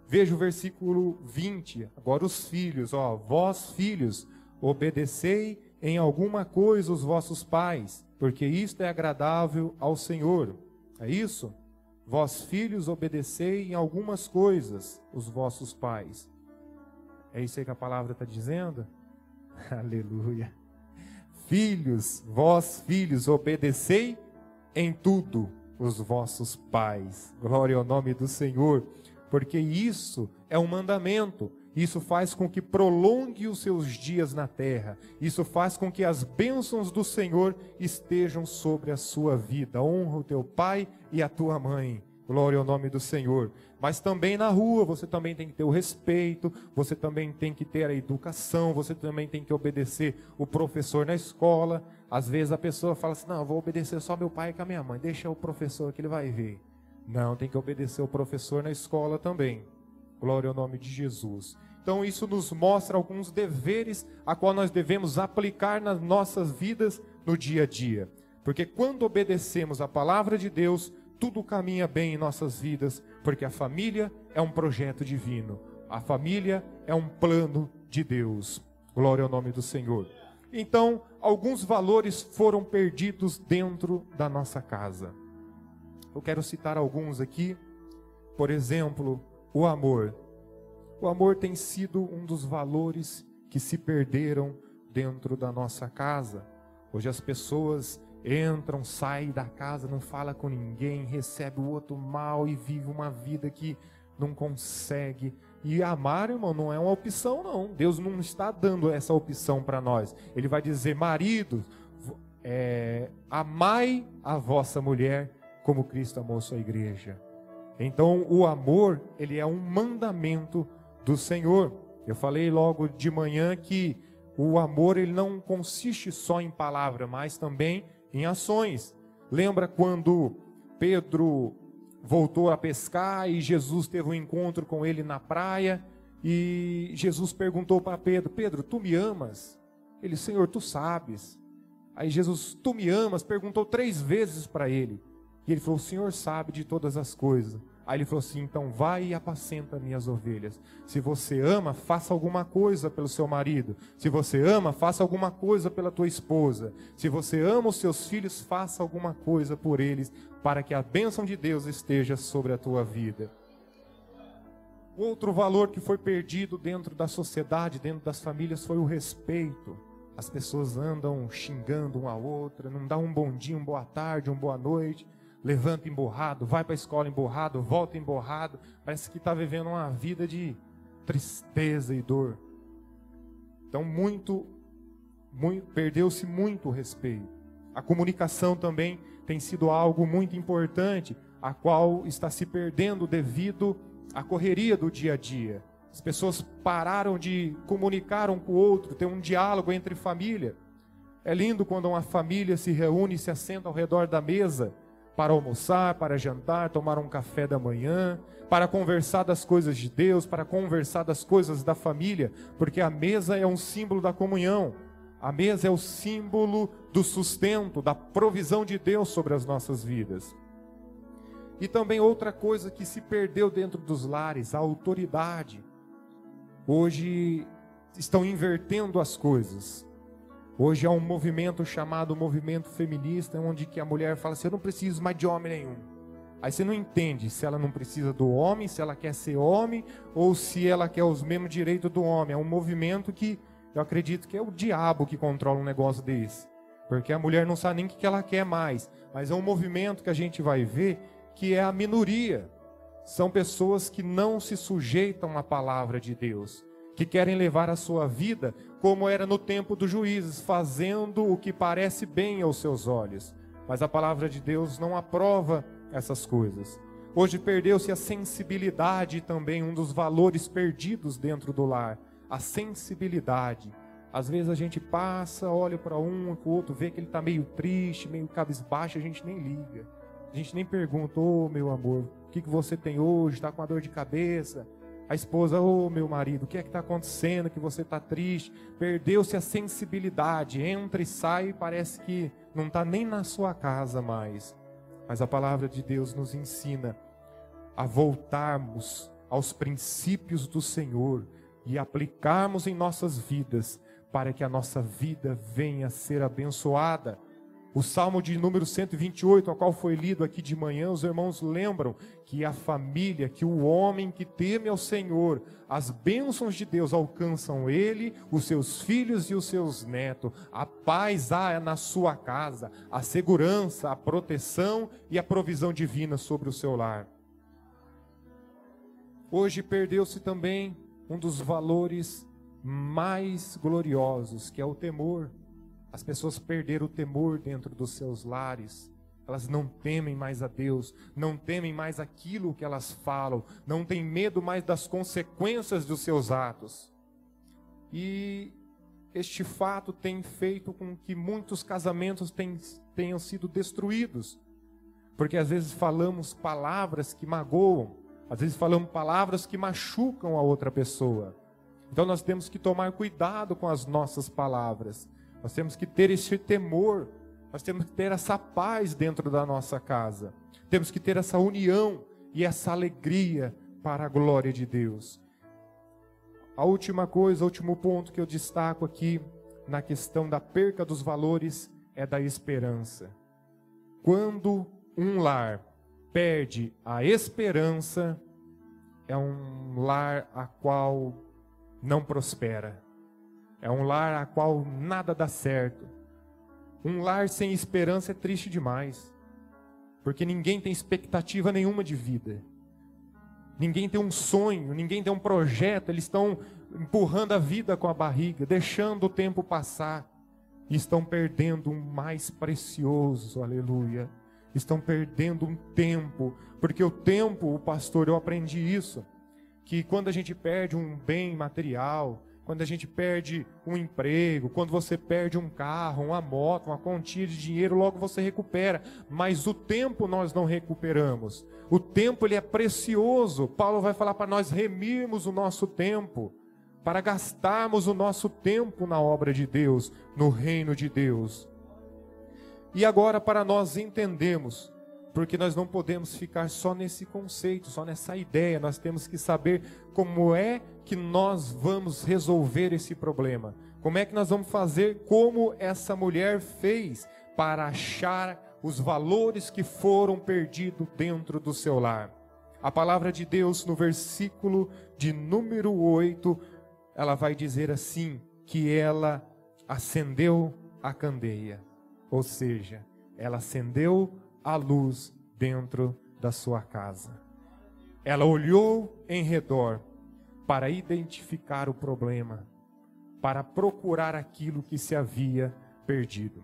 Speaker 1: Veja o versículo 20. Agora os filhos, vós filhos, obedecei em alguma coisa os vossos pais, porque isto é agradável ao Senhor. É isso? Vós, filhos, obedecei em algumas coisas os vossos pais. É isso aí que a palavra está dizendo? Aleluia. Filhos, vós, filhos, obedecei em tudo os vossos pais. Glória ao nome do Senhor. Porque isso é um mandamento. Isso faz com que prolongue os seus dias na terra. Isso faz com que as bênçãos do Senhor estejam sobre a sua vida. Honra o teu pai e a tua mãe. Glória ao nome do Senhor. Mas também na rua, você também tem que ter o respeito, você também tem que ter a educação, você também tem que obedecer o professor na escola. Às vezes a pessoa fala assim, não, eu vou obedecer só meu pai e a minha mãe, deixa o professor que ele vai ver. Não, tem que obedecer o professor na escola também. Glória ao nome de Jesus. Então isso nos mostra alguns deveres a qual nós devemos aplicar nas nossas vidas no dia a dia. Porque quando obedecemos a palavra de Deus, tudo caminha bem em nossas vidas, porque a família é um projeto divino. A família é um plano de Deus. Glória ao nome do Senhor. Então, alguns valores foram perdidos dentro da nossa casa. Eu quero citar alguns aqui. Por exemplo, o amor. O amor tem sido um dos valores que se perderam dentro da nossa casa. Hoje as pessoas entram, saem da casa, não fala com ninguém, recebe o outro mal e vive uma vida que não consegue. E amar, irmão, não é uma opção, não. Deus não está dando essa opção para nós. Ele vai dizer, marido, amai a vossa mulher como Cristo amou sua igreja. Então, o amor, ele é um mandamento do Senhor. Eu falei logo de manhã que o amor, ele não consiste só em palavra, mas também em ações. Lembra quando Pedro voltou a pescar e Jesus teve um encontro com ele na praia e Jesus perguntou para Pedro, Pedro, tu me amas? Ele, Senhor, tu sabes. Aí Jesus, tu me amas? Perguntou 3 vezes para ele. E ele falou, o Senhor sabe de todas as coisas. Aí ele falou assim, então vai e apacenta minhas ovelhas. Se você ama, faça alguma coisa pelo seu marido. Se você ama, faça alguma coisa pela tua esposa. Se você ama os seus filhos, faça alguma coisa por eles, para que a bênção de Deus esteja sobre a tua vida. Outro valor que foi perdido dentro da sociedade, dentro das famílias, foi o respeito. As pessoas andam xingando uma a outra, não dá um bom dia, uma boa tarde, uma boa noite. Levanta emborrado, vai para a escola emborrado, volta emborrado. Parece que está vivendo uma vida de tristeza e dor. Então perdeu-se muito o respeito. A comunicação também tem sido algo muito importante, a qual está se perdendo devido à correria do dia a dia. As pessoas pararam de comunicar um com o outro, ter um diálogo entre família. É lindo quando uma família se reúne e se assenta ao redor da mesa, para almoçar, para jantar, tomar um café da manhã, para conversar das coisas de Deus, para conversar das coisas da família, porque a mesa é um símbolo da comunhão, a mesa é o símbolo do sustento, da provisão de Deus sobre as nossas vidas. E também outra coisa que se perdeu dentro dos lares, a autoridade. Hoje estão invertendo as coisas. Hoje há um movimento chamado movimento feminista, onde que a mulher fala assim, eu não preciso mais de homem nenhum. Aí você não entende se ela não precisa do homem, se ela quer ser homem, ou se ela quer os mesmos direitos do homem. É um movimento que eu acredito que é o diabo que controla um negócio desse. Porque a mulher não sabe nem o que ela quer mais. Mas é um movimento que a gente vai ver que é a minoria. São pessoas que não se sujeitam à palavra de Deus, que querem levar a sua vida como era no tempo dos juízes, fazendo o que parece bem aos seus olhos. Mas a palavra de Deus não aprova essas coisas. Hoje perdeu-se a sensibilidade também, um dos valores perdidos dentro do lar. A sensibilidade. Às vezes a gente passa, olha para um e para o outro, vê que ele está meio triste, meio cabisbaixo, a gente nem liga. A gente nem pergunta, ô meu amor, o que você tem hoje? Está com uma dor de cabeça? A esposa, ô meu marido, o que é que está acontecendo que você está triste? Perdeu-se a sensibilidade, entra e sai e parece que não está nem na sua casa mais. Mas a palavra de Deus nos ensina a voltarmos aos princípios do Senhor e aplicarmos em nossas vidas para que a nossa vida venha a ser abençoada. O Salmo de número 128, ao qual foi lido aqui de manhã, os irmãos lembram que a família, que o homem que teme ao Senhor, as bênçãos de Deus alcançam ele, os seus filhos e os seus netos. A paz há na sua casa, a segurança, a proteção e a provisão divina sobre o seu lar. Hoje perdeu-se também um dos valores mais gloriosos, que é o temor. As pessoas perderam o temor dentro dos seus lares. Elas não temem mais a Deus, não temem mais aquilo que elas falam, não têm medo mais das consequências dos seus atos. E este fato tem feito com que muitos casamentos tenham sido destruídos. Porque às vezes falamos palavras que magoam, às vezes falamos palavras que machucam a outra pessoa. Então nós temos que tomar cuidado com as nossas palavras. Nós temos que ter esse temor, nós temos que ter essa paz dentro da nossa casa. Temos que ter essa união e essa alegria para a glória de Deus. A última coisa, o último ponto que eu destaco aqui na questão da perca dos valores é da esperança. Quando um lar perde a esperança, é um lar a qual não prospera. É um lar a qual nada dá certo. Um lar sem esperança é triste demais. Porque ninguém tem expectativa nenhuma de vida. Ninguém tem um sonho, ninguém tem um projeto. Eles estão empurrando a vida com a barriga, deixando o tempo passar. E estão perdendo um mais precioso, aleluia. Estão perdendo um tempo. Porque o tempo, o pastor, eu aprendi isso. Que quando a gente perde um bem material, quando a gente perde um emprego, quando você perde um carro, uma moto, uma quantia de dinheiro, logo você recupera. Mas o tempo nós não recuperamos. O tempo ele é precioso. Paulo vai falar para nós remirmos o nosso tempo, para gastarmos o nosso tempo na obra de Deus, no reino de Deus. E agora para nós entendermos, porque nós não podemos ficar só nesse conceito, só nessa ideia. Nós temos que saber como é que nós vamos resolver esse problema. Como é que nós vamos fazer como essa mulher fez para achar os valores que foram perdidos dentro do seu lar. A palavra de Deus no versículo de número 8, ela vai dizer assim, que ela acendeu a candeia. Ou seja, ela acendeu a luz dentro da sua casa. Ela olhou em redor para identificar o problema, para procurar aquilo que se havia perdido.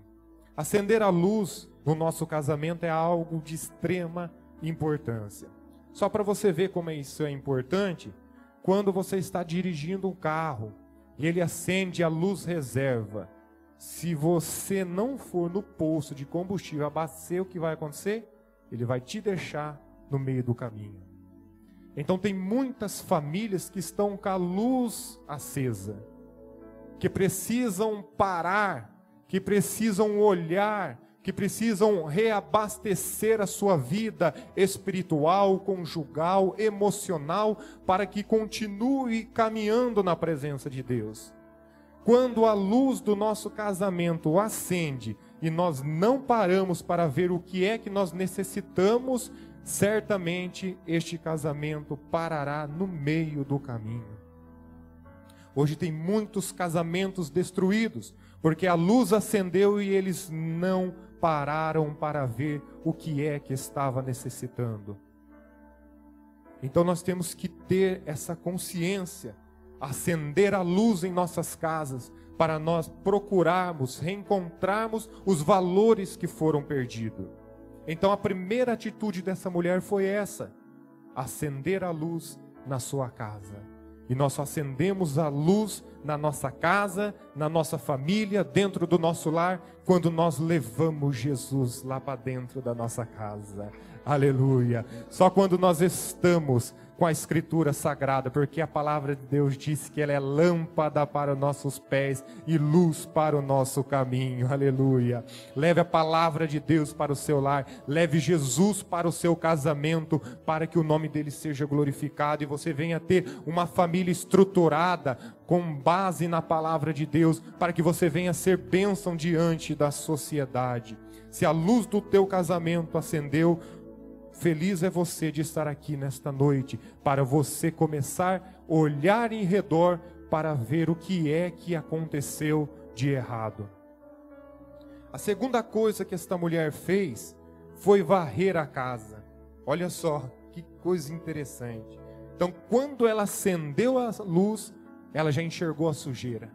Speaker 1: Acender a luz no nosso casamento é algo de extrema importância. Só para você ver como isso é importante, quando você está dirigindo um carro e ele acende a luz reserva, se você não for no posto de combustível abastecer, o que vai acontecer? Ele vai te deixar no meio do caminho. Então tem muitas famílias que estão com a luz acesa, que precisam parar, que precisam olhar, que precisam reabastecer a sua vida espiritual, conjugal, emocional, para que continue caminhando na presença de Deus. Quando a luz do nosso casamento acende e nós não paramos para ver o que é que nós necessitamos, certamente este casamento parará no meio do caminho. Hoje tem muitos casamentos destruídos, porque a luz acendeu e eles não pararam para ver o que é que estava necessitando. Então nós temos que ter essa consciência, acender a luz em nossas casas, para nós procurarmos, reencontrarmos os valores que foram perdidos. Então a primeira atitude dessa mulher foi essa, acender a luz na sua casa. E nós acendemos a luz na nossa casa, na nossa família, dentro do nosso lar, quando nós levamos Jesus lá para dentro da nossa casa. Aleluia! Só quando nós estamos com a Escritura Sagrada, porque a palavra de Deus diz que ela é lâmpada para os nossos pés e luz para o nosso caminho. Aleluia. Leve a palavra de Deus para o seu lar, leve Jesus para o seu casamento, para que o nome dele seja glorificado e você venha ter uma família estruturada com base na palavra de Deus, para que você venha ser bênção diante da sociedade. Se a luz do teu casamento acendeu, feliz é você de estar aqui nesta noite, para você começar a olhar em redor para ver o que é que aconteceu de errado. A segunda coisa que esta mulher fez foi varrer a casa. Olha só, que coisa interessante. Então, quando ela acendeu a luz, ela já enxergou a sujeira.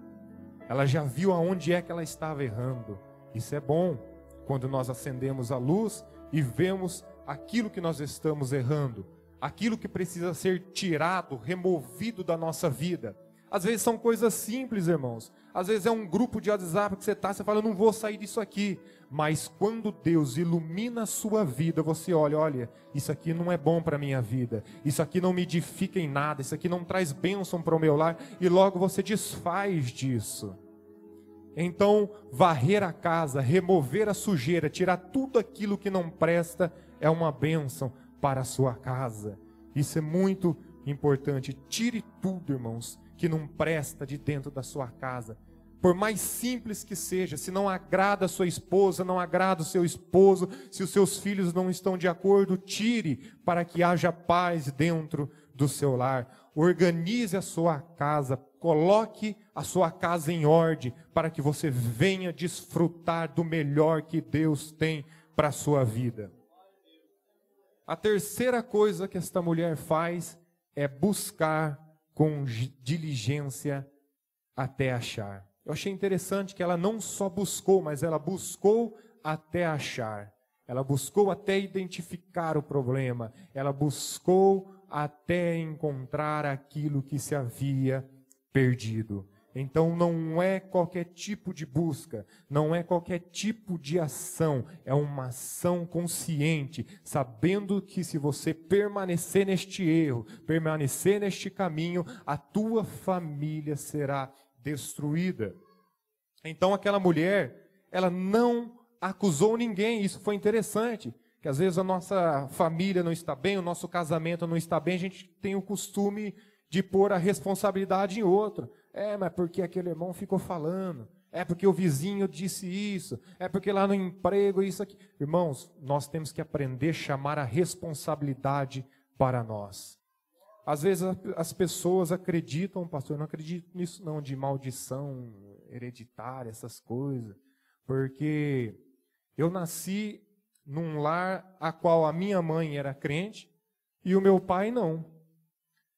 Speaker 1: Ela já viu aonde é que ela estava errando. Isso é bom, quando nós acendemos a luz e vemos aquilo que nós estamos errando, aquilo que precisa ser tirado, removido da nossa vida. Às vezes são coisas simples, irmãos. Às vezes é um grupo de WhatsApp que você fala, eu não vou sair disso aqui. Mas quando Deus ilumina a sua vida, você olha, isso aqui não é bom para a minha vida. Isso aqui não me edifica em nada. Isso aqui não traz bênção para o meu lar. E logo você desfaz disso. Então, varrer a casa, remover a sujeira, tirar tudo aquilo que não presta, é uma bênção para a sua casa. Isso é muito importante. Tire tudo, irmãos, que não presta de dentro da sua casa. Por mais simples que seja, se não agrada a sua esposa, não agrada o seu esposo, se os seus filhos não estão de acordo, tire para que haja paz dentro do seu lar. Organize a sua casa, coloque a sua casa em ordem, para que você venha desfrutar do melhor que Deus tem para a sua vida. A terceira coisa que esta mulher faz é buscar com diligência até achar. Eu achei interessante que ela não só buscou, mas ela buscou até achar. Ela buscou até identificar o problema. Ela buscou até encontrar aquilo que se havia perdido. Então não é qualquer tipo de busca, não é qualquer tipo de ação, é uma ação consciente, sabendo que se você permanecer neste erro, permanecer neste caminho, a tua família será destruída. Então aquela mulher, ela não acusou ninguém. Isso foi interessante, que às vezes a nossa família não está bem, o nosso casamento não está bem, a gente tem o costume de pôr a responsabilidade em outro. Mas porque aquele irmão ficou falando, porque o vizinho disse isso, porque lá no emprego isso aqui. Irmãos, nós temos que aprender a chamar a responsabilidade para nós. Às vezes as pessoas acreditam, pastor, eu não acredito nisso não, de maldição hereditária, essas coisas, porque eu nasci num lar a qual a minha mãe era crente e o meu pai não.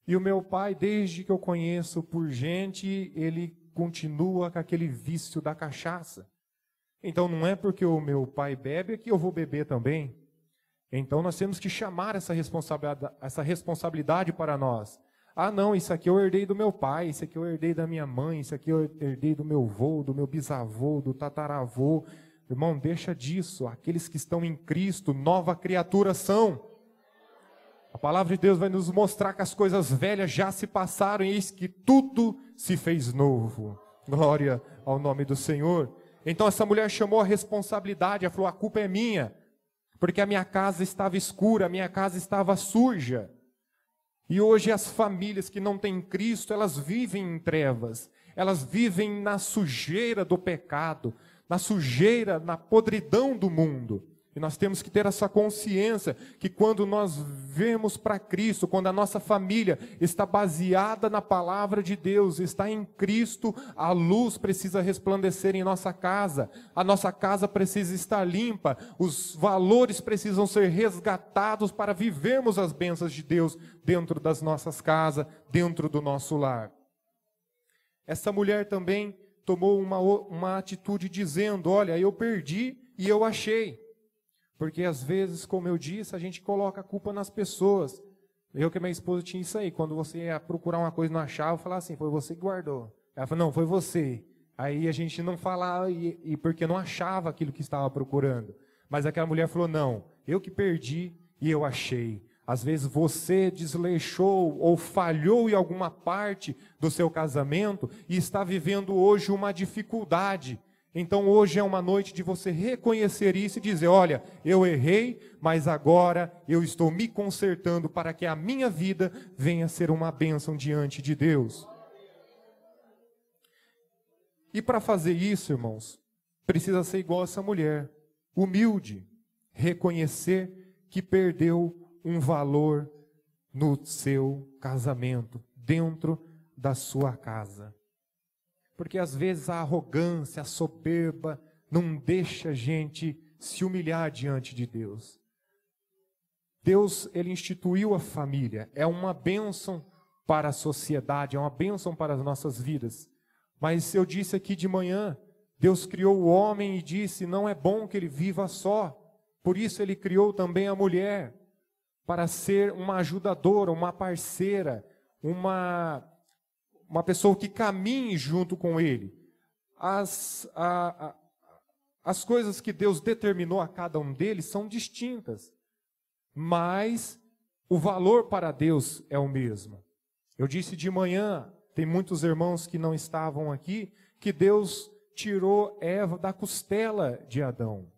Speaker 1: E o meu pai, desde que eu conheço por gente, ele continua com aquele vício da cachaça. Então não é porque o meu pai bebe que eu vou beber também. Então nós temos que chamar essa responsabilidade para nós. Não, isso aqui eu herdei do meu pai, isso aqui eu herdei da minha mãe, isso aqui eu herdei do meu avô, do meu bisavô, do tataravô. Irmão, deixa disso. Aqueles que estão em Cristo, nova criatura são. A palavra de Deus vai nos mostrar que as coisas velhas já se passaram e eis que tudo se fez novo. Glória ao nome do Senhor. Então essa mulher chamou a responsabilidade, ela falou, a culpa é minha, porque a minha casa estava escura, a minha casa estava suja. E hoje as famílias que não têm Cristo, elas vivem em trevas, elas vivem na sujeira do pecado, na sujeira, na podridão do mundo. E nós temos que ter essa consciência que quando nós vemos para Cristo, quando a nossa família está baseada na palavra de Deus, está em Cristo, a luz precisa resplandecer em nossa casa, a nossa casa precisa estar limpa, os valores precisam ser resgatados para vivermos as bênçãos de Deus dentro das nossas casas, dentro do nosso lar. Essa mulher também tomou uma atitude dizendo, olha, eu perdi e eu achei. Porque às vezes, como eu disse, a gente coloca a culpa nas pessoas. Eu que minha esposa tinha isso aí. Quando você ia procurar uma coisa e não achava, eu falava assim, foi você que guardou. Ela falou, não, foi você. Aí a gente não falava, porque não achava aquilo que estava procurando. Mas aquela mulher falou, não, eu que perdi e eu achei. Às vezes você desleixou ou falhou em alguma parte do seu casamento e está vivendo hoje uma dificuldade. Então hoje é uma noite de você reconhecer isso e dizer, olha, eu errei, mas agora eu estou me consertando para que a minha vida venha a ser uma bênção diante de Deus. E para fazer isso, irmãos, precisa ser igual essa mulher, humilde, reconhecer que perdeu um valor no seu casamento, dentro da sua casa. Porque às vezes a arrogância, a soberba, não deixa a gente se humilhar diante de Deus. Deus, Ele instituiu a família, é uma bênção para a sociedade, é uma bênção para as nossas vidas. Mas eu disse aqui de manhã, Deus criou o homem e disse, não é bom que ele viva só. Por isso Ele criou também a mulher, para ser uma ajudadora, uma parceira, uma pessoa que caminhe junto com Ele. As coisas que Deus determinou a cada um deles são distintas, mas o valor para Deus é o mesmo. Eu disse de manhã, tem muitos irmãos que não estavam aqui, que Deus tirou Eva da costela de Adão.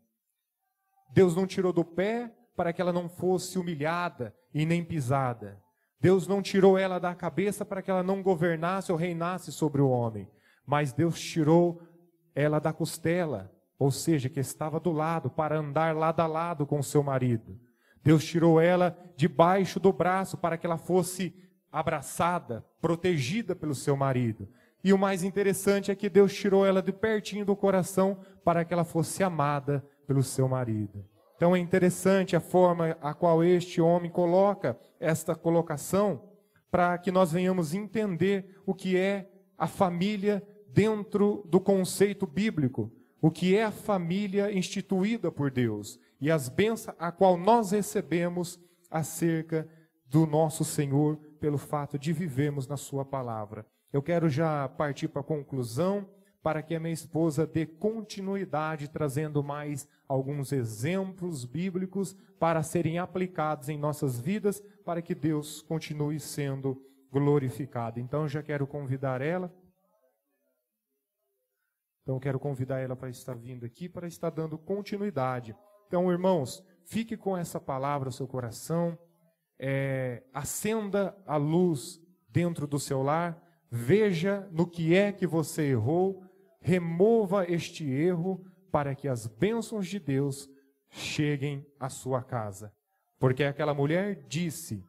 Speaker 1: Deus não tirou do pé para que ela não fosse humilhada e nem pisada. Deus não tirou ela da cabeça para que ela não governasse ou reinasse sobre o homem. Mas Deus tirou ela da costela, ou seja, que estava do lado, para andar lado a lado com seu marido. Deus tirou ela debaixo do braço para que ela fosse abraçada, protegida pelo seu marido. E o mais interessante é que Deus tirou ela de pertinho do coração para que ela fosse amada pelo seu marido. Então é interessante a forma a qual este homem coloca esta colocação para que nós venhamos entender o que é a família dentro do conceito bíblico, o que é a família instituída por Deus e as bênçãos a qual nós recebemos acerca do nosso Senhor pelo fato de vivermos na sua palavra. Eu quero já partir para a conclusão, para que a minha esposa dê continuidade, trazendo mais alguns exemplos bíblicos para serem aplicados em nossas vidas, para que Deus continue sendo glorificado. Então, eu já quero convidar ela. Então, eu quero convidar ela para estar vindo aqui, para estar dando continuidade. Então, irmãos, fique com essa palavra no seu coração, acenda a luz dentro do seu lar, veja no que é que você errou, remova este erro para que as bênçãos de Deus cheguem à sua casa. Porque aquela mulher disse,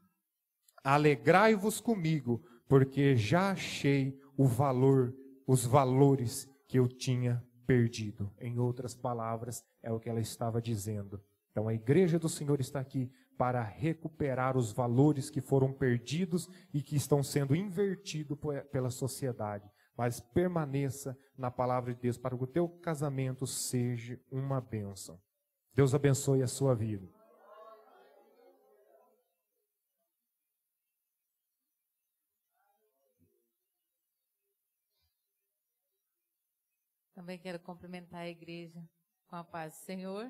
Speaker 1: alegrai-vos comigo, porque já achei os valores que eu tinha perdido. Em outras palavras, é o que ela estava dizendo. Então a igreja do Senhor está aqui para recuperar os valores que foram perdidos e que estão sendo invertidos pela sociedade. Mas permaneça na palavra de Deus para que o teu casamento seja uma bênção. Deus abençoe a sua vida.
Speaker 2: Também quero cumprimentar a igreja com a paz do Senhor.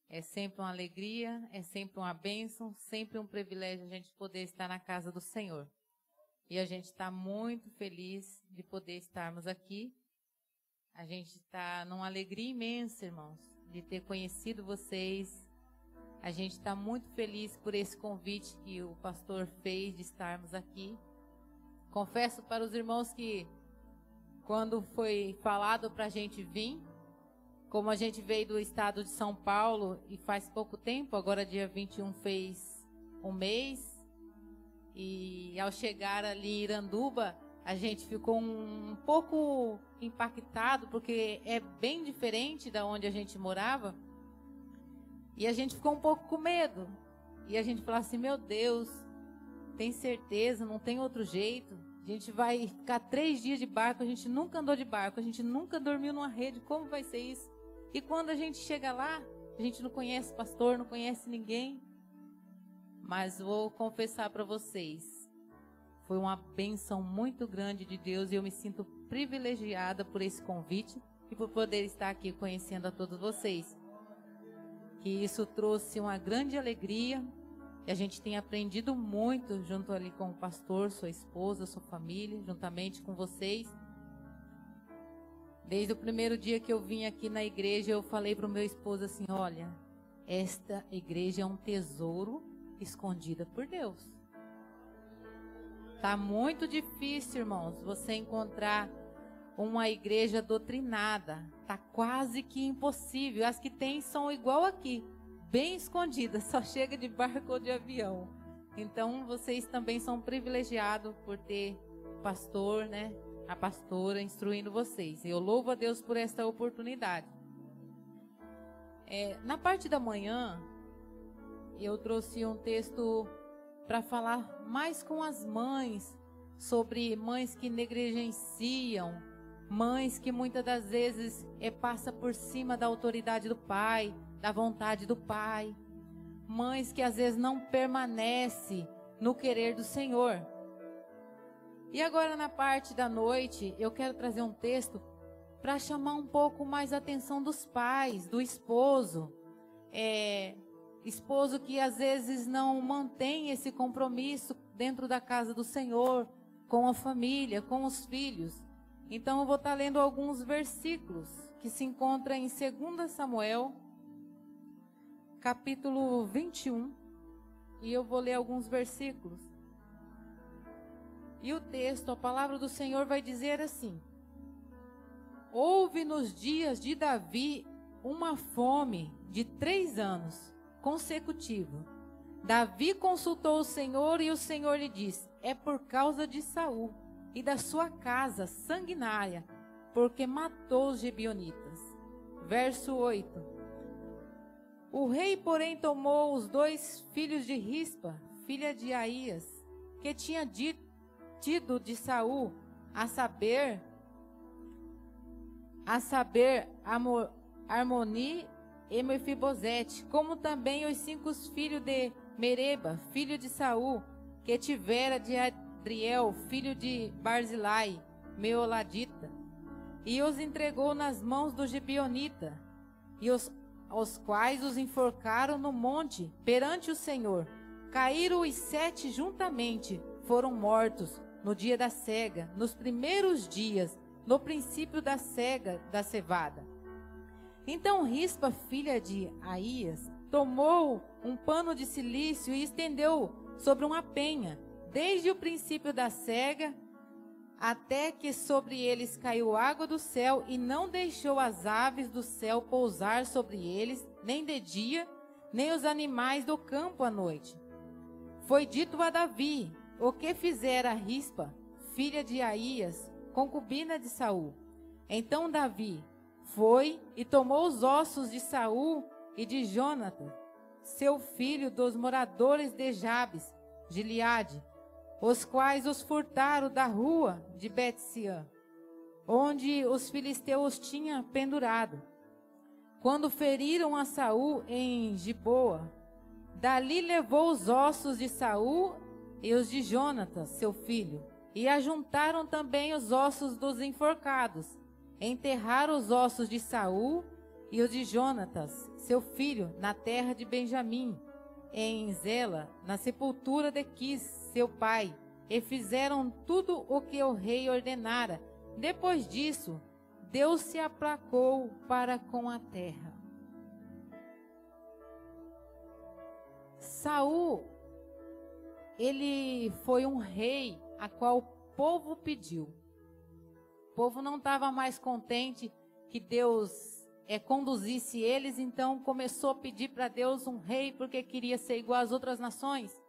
Speaker 2: É sempre uma alegria, é sempre uma bênção, sempre um privilégio a gente poder estar na casa do Senhor. E a gente está muito feliz de poder estarmos aqui. A gente está numa alegria imensa, irmãos, de ter conhecido vocês. A gente está muito feliz por esse convite que o pastor fez de estarmos aqui. Confesso para os irmãos que quando foi falado para a gente vir, como a gente veio do estado de São Paulo e faz pouco tempo, agora dia 21 fez um mês, e ao chegar ali em Iranduba, a gente ficou um pouco impactado, porque é bem diferente da onde a gente morava, e a gente ficou um pouco com medo, e a gente falou assim, meu Deus, tem certeza, não tem outro jeito, a gente vai ficar 3 dias de barco, a gente nunca andou de barco, a gente nunca dormiu numa rede, como vai ser isso? E quando a gente chega lá, a gente não conhece pastor, não conhece ninguém. Mas vou confessar para vocês, foi uma bênção muito grande de Deus e eu me sinto privilegiada por esse convite e por poder estar aqui conhecendo a todos vocês. que isso trouxe uma grande alegria. E a gente tem aprendido muito junto ali com o pastor, sua esposa, sua família, juntamente com vocês. Desde o primeiro dia que eu vim aqui na igreja, eu falei para o meu esposo assim, olha, esta igreja é um tesouro escondido por Deus. Tá muito difícil, irmãos, você encontrar uma igreja doutrinada. Tá quase que impossível. As que tem são igual aqui, bem escondidas, só chega de barco ou de avião. Então, vocês também são privilegiados por ter pastor, né? A pastora instruindo vocês. Eu louvo a Deus por esta oportunidade. Na parte da manhã, eu trouxe um texto para falar mais com as mães, sobre mães que negligenciam, mães que muitas das vezes passa por cima da autoridade do pai, da vontade do pai, mães que às vezes não permanecem no querer do Senhor. E agora na parte da noite, eu quero trazer um texto para chamar um pouco mais a atenção dos pais, do esposo. Esposo que às vezes não mantém esse compromisso dentro da casa do Senhor, com a família, com os filhos. Então eu vou estar lendo alguns versículos que se encontram em 2 Samuel, capítulo 21. E eu vou ler alguns versículos. E o texto, a palavra do Senhor vai dizer assim: houve nos dias de Davi uma fome de 3 anos consecutivo. Davi consultou o Senhor e o Senhor lhe disse: é por causa de Saul e da sua casa sanguinária, porque matou os gibeonitas. Verso 8. O rei, porém, tomou os 2 filhos de Rispa, filha de Aías, que tinha tido de Saul, a saber Armoni e Mefibosete, como também os 5 filhos de Mereba, filho de Saul, que tivera de Adriel, filho de Barzilai, Meoladita, e os entregou nas mãos do Gibeonita, e aos quais os enforcaram no monte perante o Senhor. Caíram os 7 juntamente, foram mortos no dia da cega, nos primeiros dias, no princípio da cega da cevada. Então Rispa, filha de Aías, tomou um pano de cilício e estendeu sobre uma penha, desde o princípio da cega, até que sobre eles caiu água do céu, e não deixou as aves do céu pousar sobre eles, nem de dia, nem os animais do campo à noite. Foi dito a Davi o que fizera Rispa, filha de Aías, concubina de Saul. Então Davi foi e tomou os ossos de Saul e de Jonatã, seu filho, dos moradores de Jabes, Gileade, os quais os furtaram da rua de Bet-sean, onde os filisteus tinham pendurado, quando feriram a Saul em Giboa. Dali levou os ossos de Saul e os de Jonatã, seu filho, e ajuntaram também os ossos dos enforcados. Enterraram os ossos de Saul e os de Jonatã, seu filho, na terra de Benjamim, em Zela, na sepultura de Quis, seu pai, e fizeram tudo o que o rei ordenara. Depois disso, Deus se aplacou para com a terra. Saul, ele foi um rei a qual o povo pediu. O povo não estava mais contente que Deus conduzisse eles, então começou a pedir para Deus um rei, porque queria ser igual às outras nações.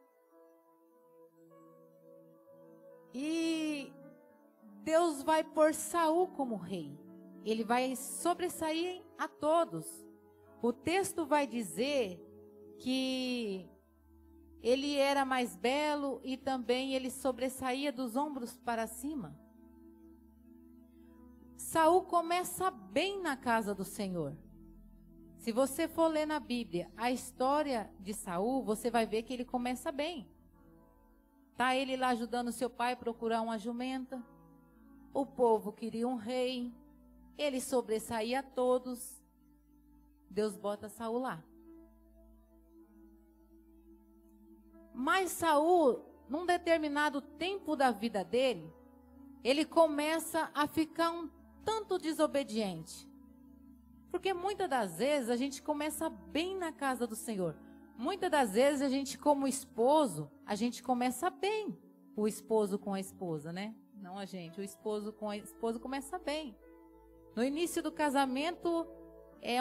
Speaker 2: E Deus vai pôr Saul como rei. Ele vai sobressair a todos. O texto vai dizer que ele era mais belo e também ele sobressaía dos ombros para cima. Saul começa bem na casa do Senhor. Se você for ler na Bíblia a história de Saul, você vai ver que ele começa bem. Tá ele lá ajudando seu pai a procurar uma jumenta. O povo queria um rei. Ele sobressaía a todos. Deus bota Saul lá. Mas Saul, num determinado tempo da vida dele, ele começa a ficar um tanto desobediente. Porque muitas das vezes a gente começa bem na casa do Senhor. Muitas das vezes a gente, como esposo, a gente começa bem. O esposo com a esposa, né? Não a gente, o esposo com a esposa começa bem. No início do casamento,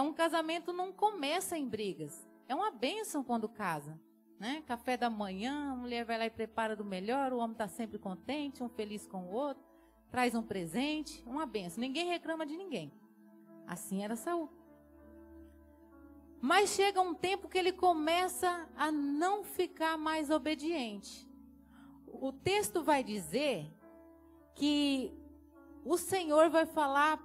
Speaker 2: um casamento não começa em brigas. É uma bênção quando casa, né? Café da manhã, a mulher vai lá e prepara do melhor, o homem está sempre contente, um feliz com o outro, traz um presente, uma bênção. Ninguém reclama de ninguém. Assim era Saul. Mas chega um tempo que ele começa a não ficar mais obediente. O texto vai dizer que o Senhor vai falar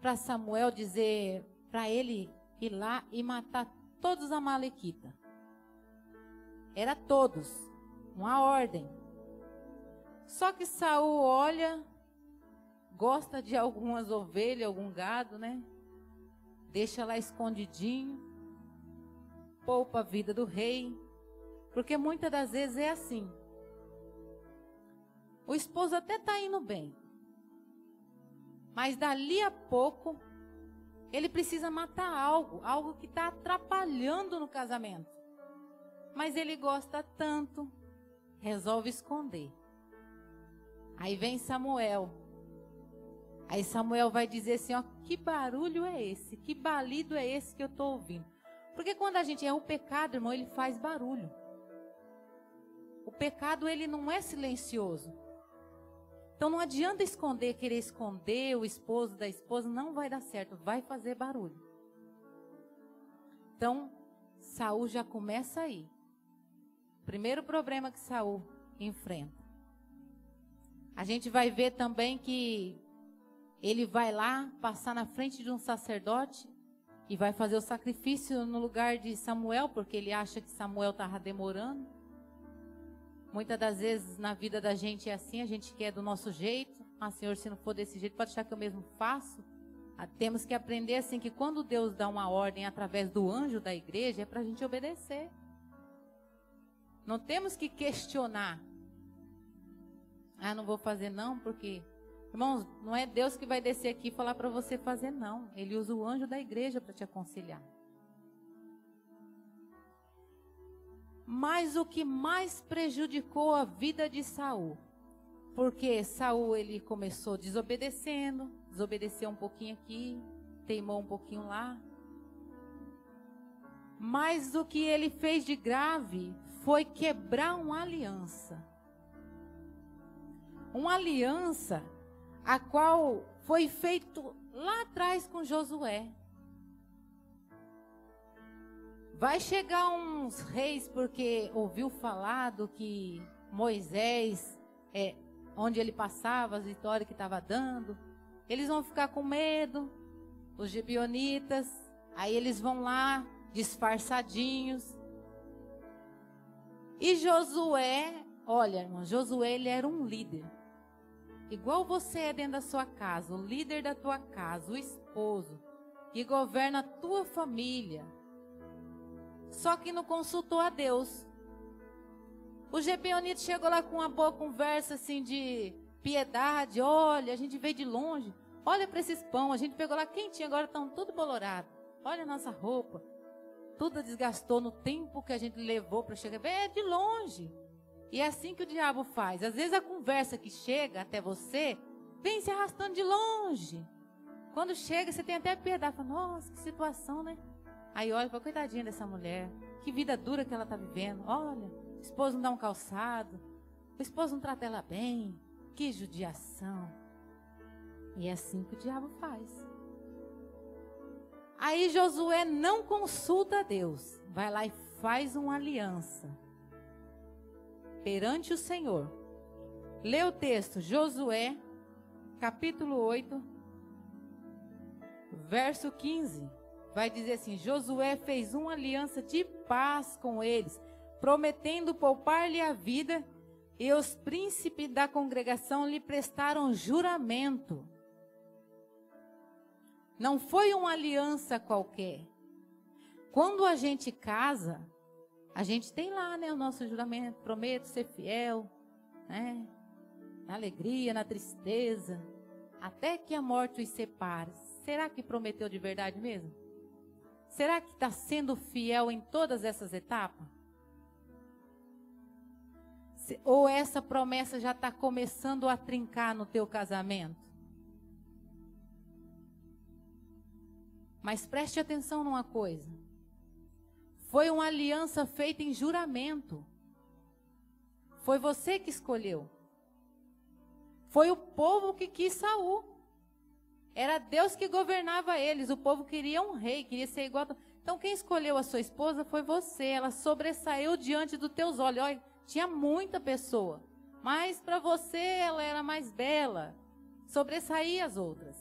Speaker 2: para Samuel, dizer para ele ir lá e matar todos os amalequitas. Era todos, uma ordem. Só que Saul olha, gosta de algumas ovelhas, algum gado, né? Deixa lá escondidinho, poupa a vida do rei, porque muitas das vezes é assim. O esposo até está indo bem, mas dali a pouco ele precisa matar algo que está atrapalhando no casamento. Mas ele gosta tanto, resolve esconder. Aí vem Samuel. Aí Samuel vai dizer assim, ó, que barulho é esse? Que balido é esse que eu estou ouvindo? Porque quando a gente o pecado, irmão, ele faz barulho. O pecado, ele não é silencioso. Então não adianta esconder, querer esconder o esposo da esposa, não vai dar certo, vai fazer barulho. Então, Saul já começa aí. Primeiro problema que Saul enfrenta. A gente vai ver também que ele vai lá passar na frente de um sacerdote e vai fazer o sacrifício no lugar de Samuel, porque ele acha que Samuel estava demorando. Muitas das vezes na vida da gente é assim, a gente quer do nosso jeito. Ah, Senhor, se não for desse jeito, pode deixar que eu mesmo faço. Temos que aprender assim que quando Deus dá uma ordem através do anjo da igreja, é para a gente obedecer. Não temos que questionar. Ah, não vou fazer não, porque... Irmãos, não é Deus que vai descer aqui e falar para você fazer não. Ele usa o anjo da igreja para te aconselhar. Mas o que mais prejudicou a vida de Saul, porque Saul ele começou desobedecendo, desobedeceu um pouquinho aqui, teimou um pouquinho lá. Mas o que ele fez de grave foi quebrar uma aliança. Uma aliança a qual foi feito lá atrás com Josué. Vai chegar uns reis porque ouviu falar do que Moisés, onde ele passava, as vitórias que estava dando. Eles vão ficar com medo, os gibeonitas. Aí eles vão lá, disfarçadinhos. E Josué, olha, irmão, Josué ele era um líder. Igual você é dentro da sua casa, o líder da tua casa, o esposo, que governa a tua família. Só que não consultou a Deus. O gibeonita chegou lá com uma boa conversa assim de piedade. Olha, a gente veio de longe. Olha para esses pão, a gente pegou lá quentinho, agora estão tudo bolorado. Olha a nossa roupa. Tudo desgastou no tempo que a gente levou para chegar. É de longe. E é assim que o diabo faz. Às vezes a conversa que chega até você, vem se arrastando de longe. Quando chega, você tem até piedade. Fala, nossa, que situação, né? Aí olha, fala, coitadinha dessa mulher. Que vida dura que ela está vivendo. Olha, o esposo não dá um calçado. O esposo não trata ela bem. Que judiação. E é assim que o diabo faz. Aí Josué não consulta a Deus. Vai lá e faz uma aliança perante o Senhor. Lê o texto, Josué, capítulo 8, verso 15. Vai dizer assim, Josué fez uma aliança de paz com eles, prometendo poupar-lhe a vida, e os príncipes da congregação lhe prestaram juramento. Não foi uma aliança qualquer. Quando a gente casa, A gente tem lá, né, o nosso juramento, prometo ser fiel, né, na alegria, na tristeza, até que a morte os separe. Será que prometeu de verdade mesmo? Será que está sendo fiel em todas essas etapas? Ou essa promessa já está começando a trincar no teu casamento? Mas preste atenção numa coisa. Foi uma aliança feita em juramento. Foi você que escolheu. Foi o povo que quis Saul. Era Deus que governava eles. O povo queria um rei, queria ser igual. Então quem escolheu a sua esposa foi você. Ela sobressaiu diante dos teus olhos. Olha, tinha muita pessoa. Mas para você ela era mais bela. Sobressaía as outras.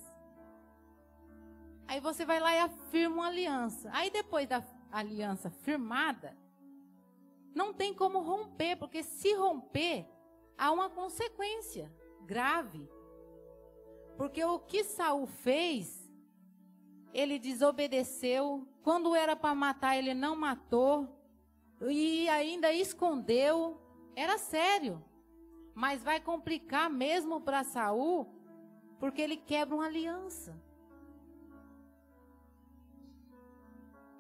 Speaker 2: Aí você vai lá e afirma uma aliança. Aí depois da aliança firmada, não tem como romper, porque se romper, há uma consequência grave. Porque o que Saul fez, ele desobedeceu. Quando era para matar, ele não matou. E ainda escondeu. Era sério. Mas vai complicar mesmo para Saul, porque ele quebra uma aliança.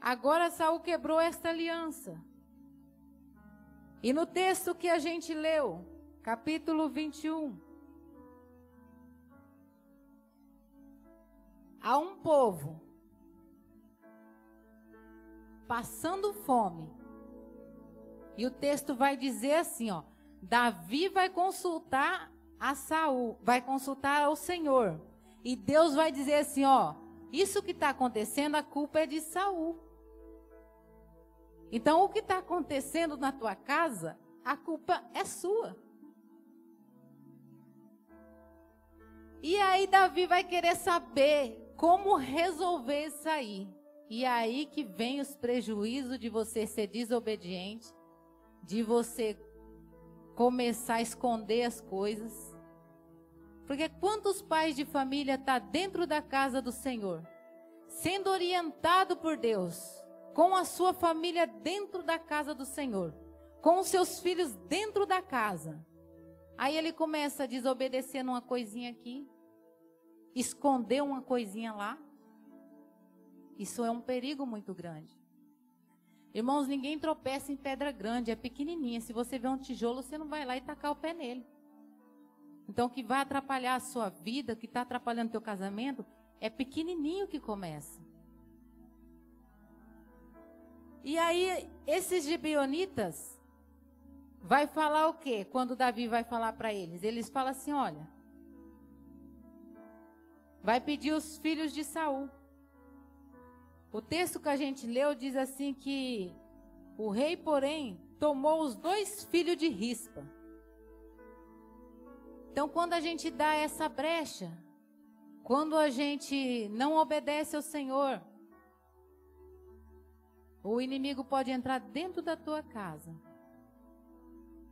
Speaker 2: Agora Saul quebrou esta aliança. E no texto que a gente leu, capítulo 21, há um povo passando fome. E o texto vai dizer assim, ó: Davi vai consultar a Saul, vai consultar ao Senhor. E Deus vai dizer assim, ó: isso que está acontecendo, a culpa é de Saul. Então, o que está acontecendo na tua casa, a culpa é sua. E aí Davi vai querer saber como resolver isso aí. E aí que vem os prejuízos de você ser desobediente, de você começar a esconder as coisas. Porque quantos pais de família estão dentro da casa do Senhor, sendo orientado por Deus, com a sua família dentro da casa do Senhor, com os seus filhos dentro da casa. Aí ele começa a desobedecer numa coisinha aqui, esconder uma coisinha lá. Isso é um perigo muito grande. Irmãos, ninguém tropeça em pedra grande, é pequenininha. Se você vê um tijolo, você não vai lá e tacar o pé nele. Então, o que vai atrapalhar a sua vida, o que está atrapalhando o teu casamento, é pequenininho que começa. E aí, esses gibeonitas vai falar o quê? Quando Davi vai falar para eles, eles falam assim, olha, vai pedir os filhos de Saul. O texto que a gente leu diz assim que o rei, porém, tomou os 2 filhos de Rispa. Então, quando a gente dá essa brecha, quando a gente não obedece ao Senhor, o inimigo pode entrar dentro da tua casa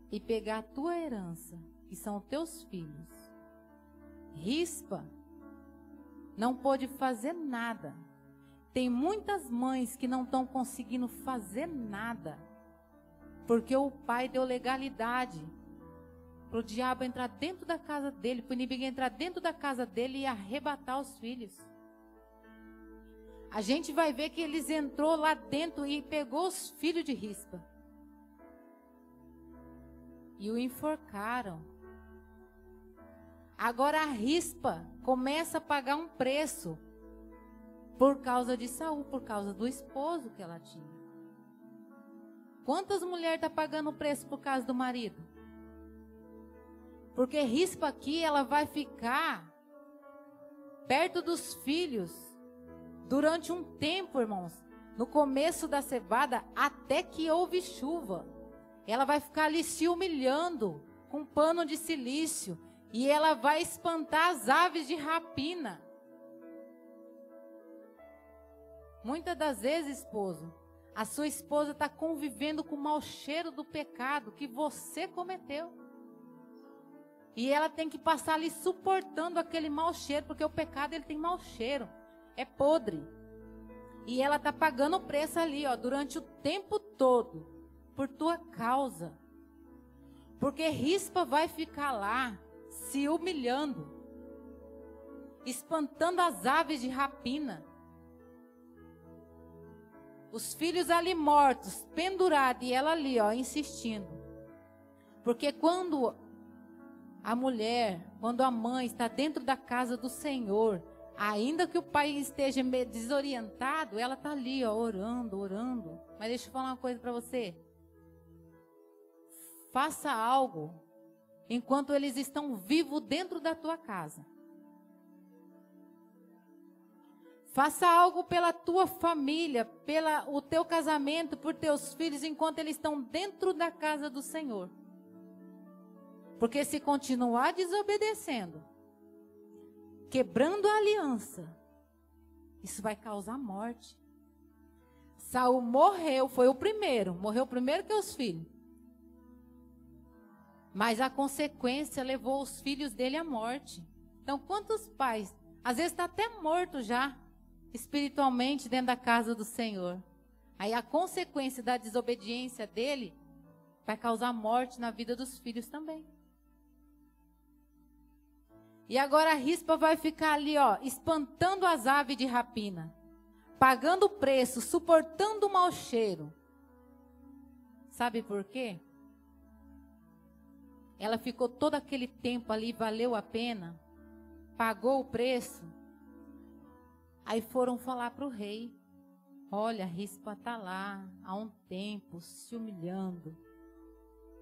Speaker 2: e pegar a tua herança, que são os teus filhos. Rispa não pôde fazer nada. Tem muitas mães que não estão conseguindo fazer nada, porque o pai deu legalidade para o diabo entrar dentro da casa dele, para o inimigo entrar dentro da casa dele e arrebatar os filhos. A gente vai ver que eles entrou lá dentro e pegou os filhos de Rispa. E o enforcaram. Agora a Rispa começa a pagar um preço por causa de Saul, por causa do esposo que ela tinha. Quantas mulheres estão pagando o preço por causa do marido? Porque Rispa aqui, ela vai ficar perto dos filhos durante um tempo, irmãos, no começo da cevada, até que houve chuva. Ela vai ficar ali se humilhando com pano de silício. E ela vai espantar as aves de rapina. Muitas das vezes, esposo, a sua esposa está convivendo com o mau cheiro do pecado que você cometeu. E ela tem que passar ali suportando aquele mau cheiro, porque o pecado ele tem mau cheiro. É podre. E ela está pagando o preço ali, ó, durante o tempo todo. por tua causa. Porque Rispa vai ficar lá, se humilhando, espantando as aves de rapina. Os filhos ali mortos, pendurados, e ela ali, ó, insistindo. Porque quando a mulher, quando a mãe está dentro da casa do Senhor, ainda que o pai esteja meio desorientado, ela está ali, ó, orando, orando. Mas deixa eu falar uma coisa para você. Faça algo enquanto eles estão vivos dentro da tua casa. Faça algo pela tua família, pelo teu casamento, por teus filhos, enquanto eles estão dentro da casa do Senhor. Porque se continuar desobedecendo, quebrando a aliança, isso vai causar morte. Saul morreu, foi o primeiro, morreu primeiro que os filhos. Mas a consequência levou os filhos dele à morte. Então, quantos pais, às vezes está até morto já, espiritualmente dentro da casa do Senhor. Aí a consequência da desobediência dele vai causar morte na vida dos filhos também. E agora a Rispa vai ficar ali, ó, espantando as aves de rapina, pagando o preço, suportando o mau cheiro. Sabe por quê? Ela ficou todo aquele tempo ali, valeu a pena, pagou o preço. Aí foram falar para o rei, olha, a Rispa está lá há um tempo, se humilhando,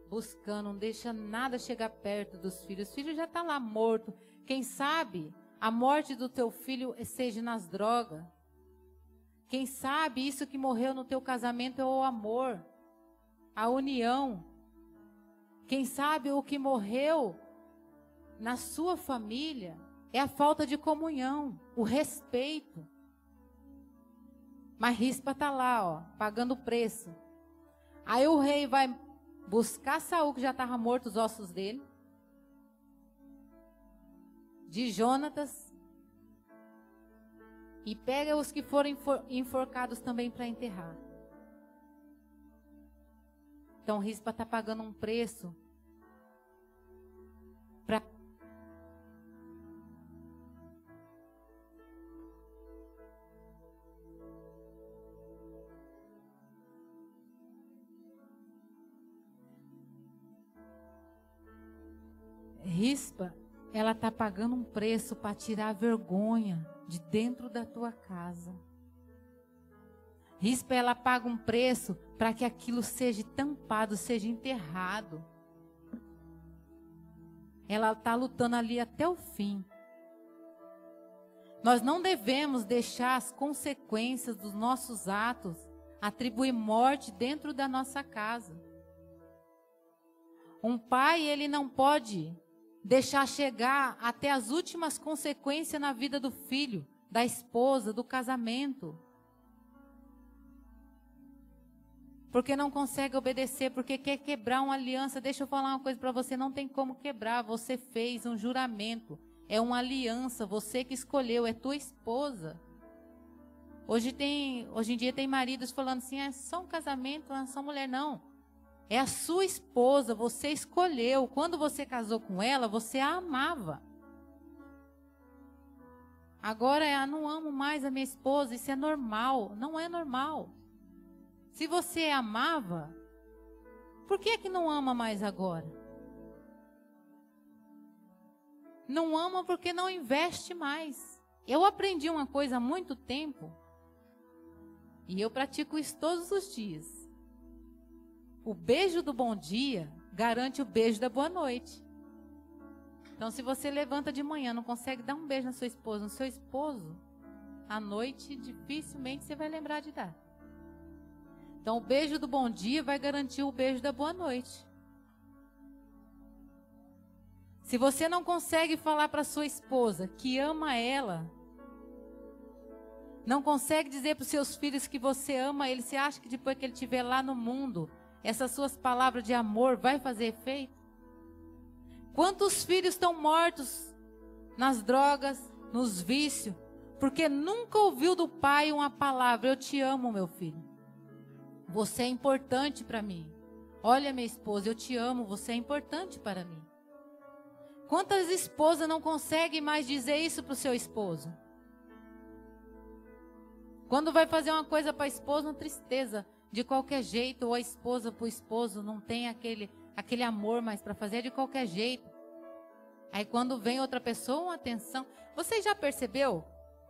Speaker 2: buscando, não deixa nada chegar perto dos filhos. Os filhos já estão lá mortos. Quem sabe a morte do teu filho seja nas drogas. Quem sabe isso que morreu no teu casamento é o amor, a união. Quem sabe o que morreu na sua família é a falta de comunhão, o respeito. Mas Rispa está lá, ó, pagando o preço. Aí o rei vai buscar Saul, que já estava morto, os ossos dele, de Jonatas, e pega os que foram enforcados também para enterrar. Então Rispa está pagando um preço para Rispa, ela está pagando um preço para tirar a vergonha de dentro da tua casa. Rispa, ela paga um preço para que aquilo seja tampado, seja enterrado. Ela está lutando ali até o fim. Nós não devemos deixar as consequências dos nossos atos atribuir morte dentro da nossa casa. Um pai, ele não pode deixar chegar até as últimas consequências na vida do filho, da esposa, do casamento. Porque não consegue obedecer, porque quer quebrar uma aliança. Deixa eu falar uma coisa para você, não tem como quebrar. Você fez um juramento, é uma aliança, você que escolheu, é tua esposa. Hoje em dia tem maridos falando assim, é só um casamento, não é só mulher, não. É a sua esposa, você escolheu. Quando você casou com ela, você a amava. Agora, não amo mais a minha esposa, isso é normal. Não é normal. Se você amava, por que é que não ama mais agora? Não ama porque não investe mais. Eu aprendi uma coisa há muito tempo, e eu pratico isso todos os dias. O beijo do bom dia garante o beijo da boa noite. Então, se você levanta de manhã, não consegue dar um beijo na sua esposa, no seu esposo, à noite, dificilmente você vai lembrar de dar. Então, o beijo do bom dia vai garantir o beijo da boa noite. Se você não consegue falar para sua esposa que ama ela, não consegue dizer para os seus filhos que você ama ele, você acha que depois que ele estiver lá no mundo, essas suas palavras de amor vai fazer efeito? Quantos filhos estão mortos nas drogas, nos vícios, porque nunca ouviu do pai uma palavra, eu te amo, meu filho. Você é importante para mim. Olha, minha esposa, eu te amo, você é importante para mim. Quantas esposas não conseguem mais dizer isso para o seu esposo? Quando vai fazer uma coisa para a esposa, uma tristeza, de qualquer jeito, ou a esposa para o esposo não tem aquele amor mais para fazer de qualquer jeito. Aí quando vem outra pessoa, uma atenção. Você já percebeu?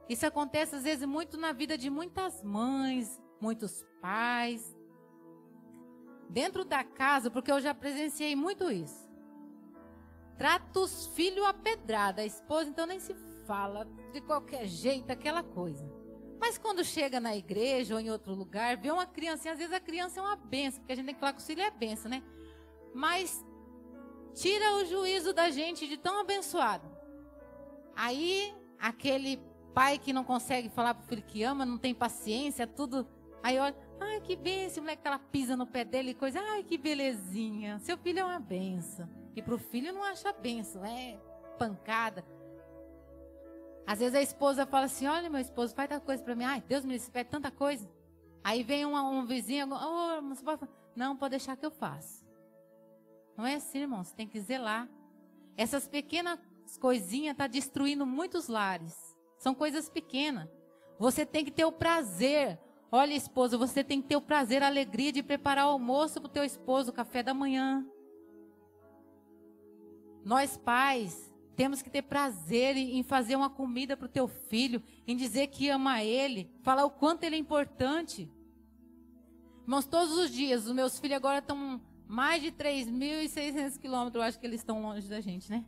Speaker 2: Isso acontece às vezes muito na vida de muitas mães, muitos pais. Dentro da casa, porque eu já presenciei muito isso. Trata os filhos a pedrada, a esposa então nem se fala, de qualquer jeito, aquela coisa. Mas quando chega na igreja ou em outro lugar, vê uma criancinha, às vezes a criança é uma benção, porque a gente tem que falar que o filho é benção, né? Mas tira o juízo da gente de tão abençoado. Aí, aquele pai que não consegue falar pro filho que ama, não tem paciência, tudo. Aí olha, ai que benção, esse moleque tá lá, pisa no pé dele e coisa, ai que belezinha, seu filho é uma benção. E pro filho não acha benção, é pancada. Às vezes a esposa fala assim, olha meu esposo, faz tanta coisa para mim. Ai, Deus me livre, você pede tanta coisa. Aí vem um vizinho, você pode... Não, pode deixar que eu faço. Não é assim, irmão, você tem que zelar. Essas pequenas coisinhas estão destruindo muitos lares. São coisas pequenas. Você tem que ter o prazer. Olha, esposa, você tem que ter o prazer, a alegria de preparar o almoço para o teu esposo, o café da manhã. Nós pais... Temos que ter prazer em fazer uma comida para o teu filho, em dizer que ama ele, falar o quanto ele é importante. Irmãos, todos os dias, os meus filhos agora estão mais de 3.600 quilômetros, eu acho que eles estão longe da gente, né?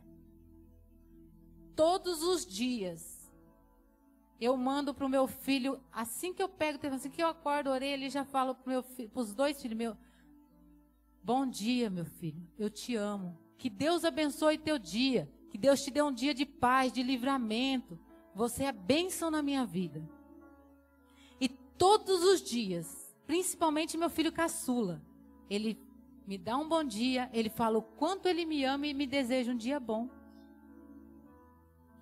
Speaker 2: Todos os dias, eu mando para o meu filho, assim que eu pego o telefone, assim que eu acordo a orelha, ele já fala para os dois filhos meus, bom dia, meu filho, eu te amo, que Deus abençoe teu dia. Que Deus te dê um dia de paz, de livramento. Você é bênção na minha vida. E todos os dias, principalmente meu filho caçula, ele me dá um bom dia, ele fala o quanto ele me ama e me deseja um dia bom.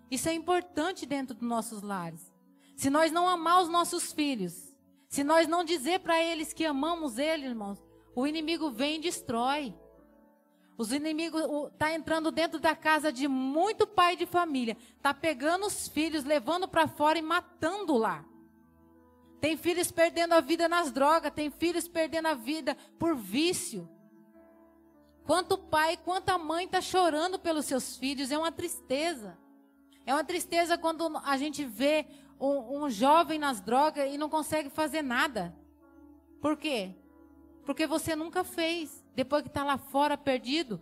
Speaker 2: Isso é importante dentro dos nossos lares. Se nós não amar os nossos filhos, se nós não dizer para eles que amamos eles, irmãos, o inimigo vem e destrói. Os inimigos estão entrando dentro da casa de muito pai de família. Está pegando os filhos, levando para fora e matando lá. Tem filhos perdendo a vida nas drogas. Tem filhos perdendo a vida por vício. Quanto pai, quanta mãe está chorando pelos seus filhos. É uma tristeza. É uma tristeza quando a gente vê um jovem nas drogas e não consegue fazer nada. Por quê? Porque você nunca fez. Depois que está lá fora perdido,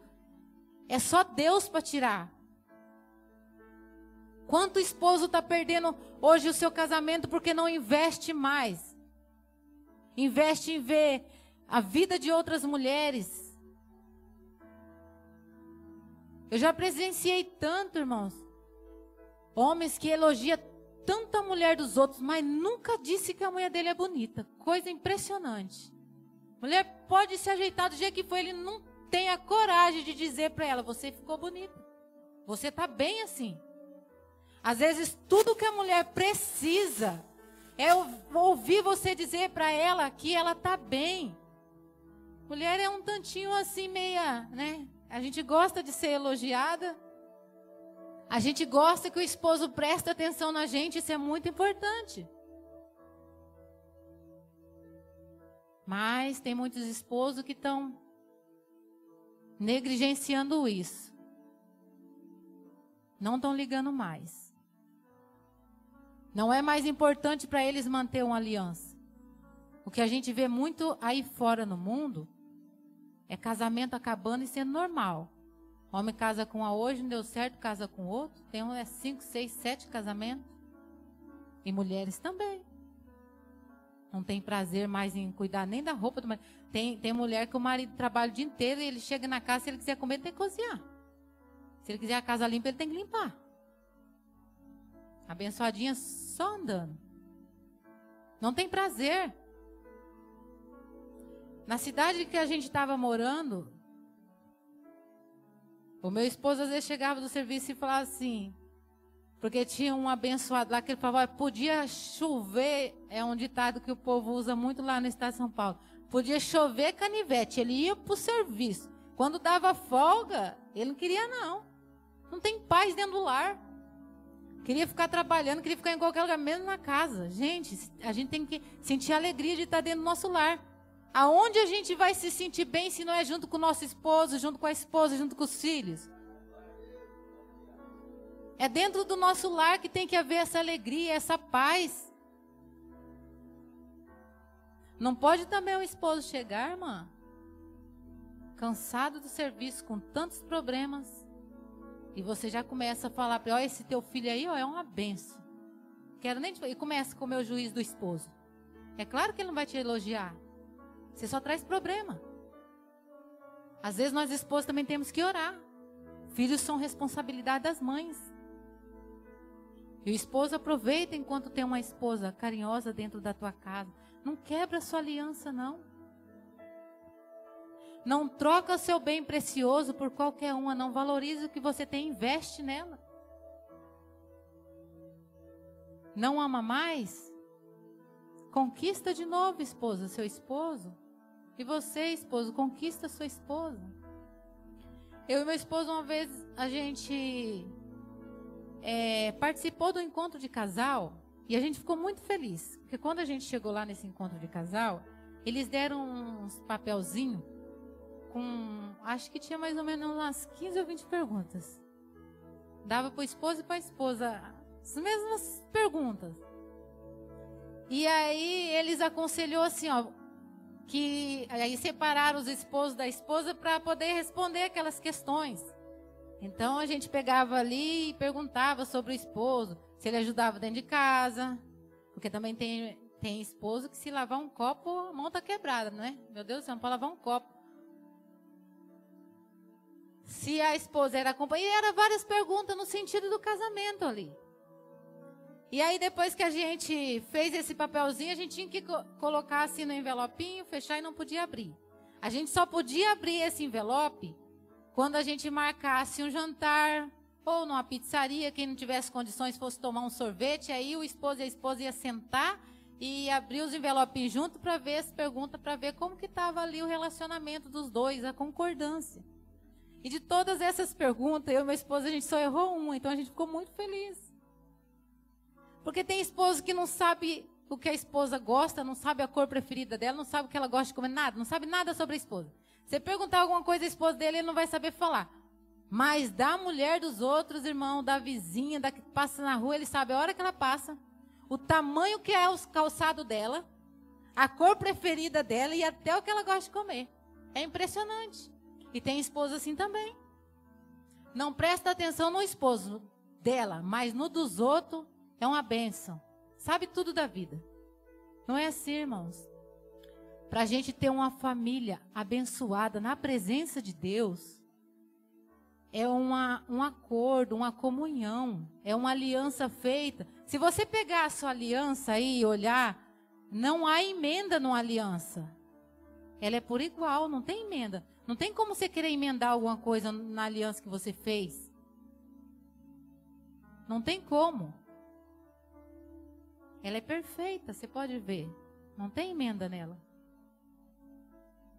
Speaker 2: é só Deus para tirar. Quanto esposo está perdendo hoje o seu casamento porque não investe mais? Investe em ver a vida de outras mulheres. Eu já presenciei tanto, irmãos, homens que elogiam tanta mulher dos outros, mas nunca disse que a mulher dele é bonita. Coisa impressionante. Mulher pode se ajeitar do jeito que for, ele não tem a coragem de dizer para ela, você ficou bonita. Você está bem assim. Às vezes, tudo que a mulher precisa é ouvir você dizer para ela que ela está bem. Mulher é um tantinho assim, meia, né? A gente gosta de ser elogiada. A gente gosta que o esposo preste atenção na gente, isso é muito importante. Mas tem muitos esposos que estão negligenciando isso. Não estão ligando mais. Não é mais importante para eles manter uma aliança. O que a gente vê muito aí fora no mundo é casamento acabando e sendo normal. Homem casa com uma hoje, não deu certo, casa com outro. Tem 5, 6, 7 casamentos. E mulheres também. Não tem prazer mais em cuidar nem da roupa do marido. Tem mulher que o marido trabalha o dia inteiro e ele chega na casa, se ele quiser comer, ele tem que cozinhar. Se ele quiser a casa limpa, ele tem que limpar. Abençoadinha só andando. Não tem prazer. Na cidade que a gente estava morando, o meu esposo às vezes chegava do serviço e falava assim, porque tinha um abençoado lá que ele falava, podia chover, é um ditado que o povo usa muito lá no estado de São Paulo. podia chover canivete, ele ia para o serviço. Quando dava folga, ele não queria não. Não tem paz dentro do lar. Queria ficar trabalhando, queria ficar em qualquer lugar, mesmo na casa. Gente, a gente tem que sentir a alegria de estar dentro do nosso lar. Aonde a gente vai se sentir bem se não é junto com o nosso esposo, junto com a esposa, junto com os filhos? É dentro do nosso lar que tem que haver essa alegria, essa paz. Não pode também o esposo chegar, irmã, cansado do serviço, com tantos problemas, e você já começa a falar para ele, ó, esse teu filho aí, ó, é uma benção. Quero nem te... E começa a comer o juízo do esposo. É claro que ele não vai te elogiar. Você só traz problema. Às vezes nós esposos também temos que orar. Filhos são responsabilidade das mães. E o esposo aproveita enquanto tem uma esposa carinhosa dentro da tua casa. Não quebra a sua aliança, não. Não troca seu bem precioso por qualquer uma. Não valorize o que você tem, investe nela. Não ama mais? Conquista de novo, esposa, seu esposo. E você, esposo, conquista sua esposa. Eu e meu esposo, uma vez, a gente participou do encontro de casal. E a gente ficou muito feliz. Porque quando a gente chegou lá nesse encontro de casal, eles deram uns papelzinhos com, acho que tinha mais ou menos umas 15 ou 20 perguntas. Dava para o esposo e para a esposa as mesmas perguntas. E aí eles aconselhou assim, ó, que aí separaram os esposos da esposa para poder responder aquelas questões. Então a gente pegava ali e perguntava sobre o esposo, se ele ajudava dentro de casa, porque também tem esposo que se lavar um copo, a mão está quebrada, não é? Meu Deus do céu, não pode lavar um copo. Se a esposa era companheira, eram várias perguntas no sentido do casamento ali. E aí depois que a gente fez esse papelzinho, a gente tinha que colocar assim no envelopinho, fechar e não podia abrir. A gente só podia abrir esse envelope quando a gente marcasse um jantar ou numa pizzaria, quem não tivesse condições fosse tomar um sorvete, aí o esposo e a esposa iam sentar e abrir os envelopinhos junto para ver as perguntas, para ver como que estava ali o relacionamento dos dois, a concordância. E de todas essas perguntas, eu e minha esposa, a gente só errou uma, então a gente ficou muito feliz. Porque tem esposo que não sabe o que a esposa gosta, não sabe a cor preferida dela, não sabe o que ela gosta de comer, nada, não sabe nada sobre a esposa. Você perguntar alguma coisa à esposa dele, ele não vai saber falar. Mas da mulher dos outros, irmão, da vizinha, da que passa na rua, ele sabe a hora que ela passa, o tamanho que é o calçado dela, a cor preferida dela e até o que ela gosta de comer. É impressionante. E tem esposa assim também. Não presta atenção no esposo dela, mas no dos outros é uma bênção. Sabe tudo da vida. Não é assim, irmãos. Para a gente ter uma família abençoada na presença de Deus, é um acordo, uma comunhão, é uma aliança feita. Se você pegar a sua aliança aí e olhar, não há emenda numa aliança. Ela é por igual, não tem emenda. Não tem como você querer emendar alguma coisa na aliança que você fez. Não tem como. Ela é perfeita, você pode ver. Não tem emenda nela.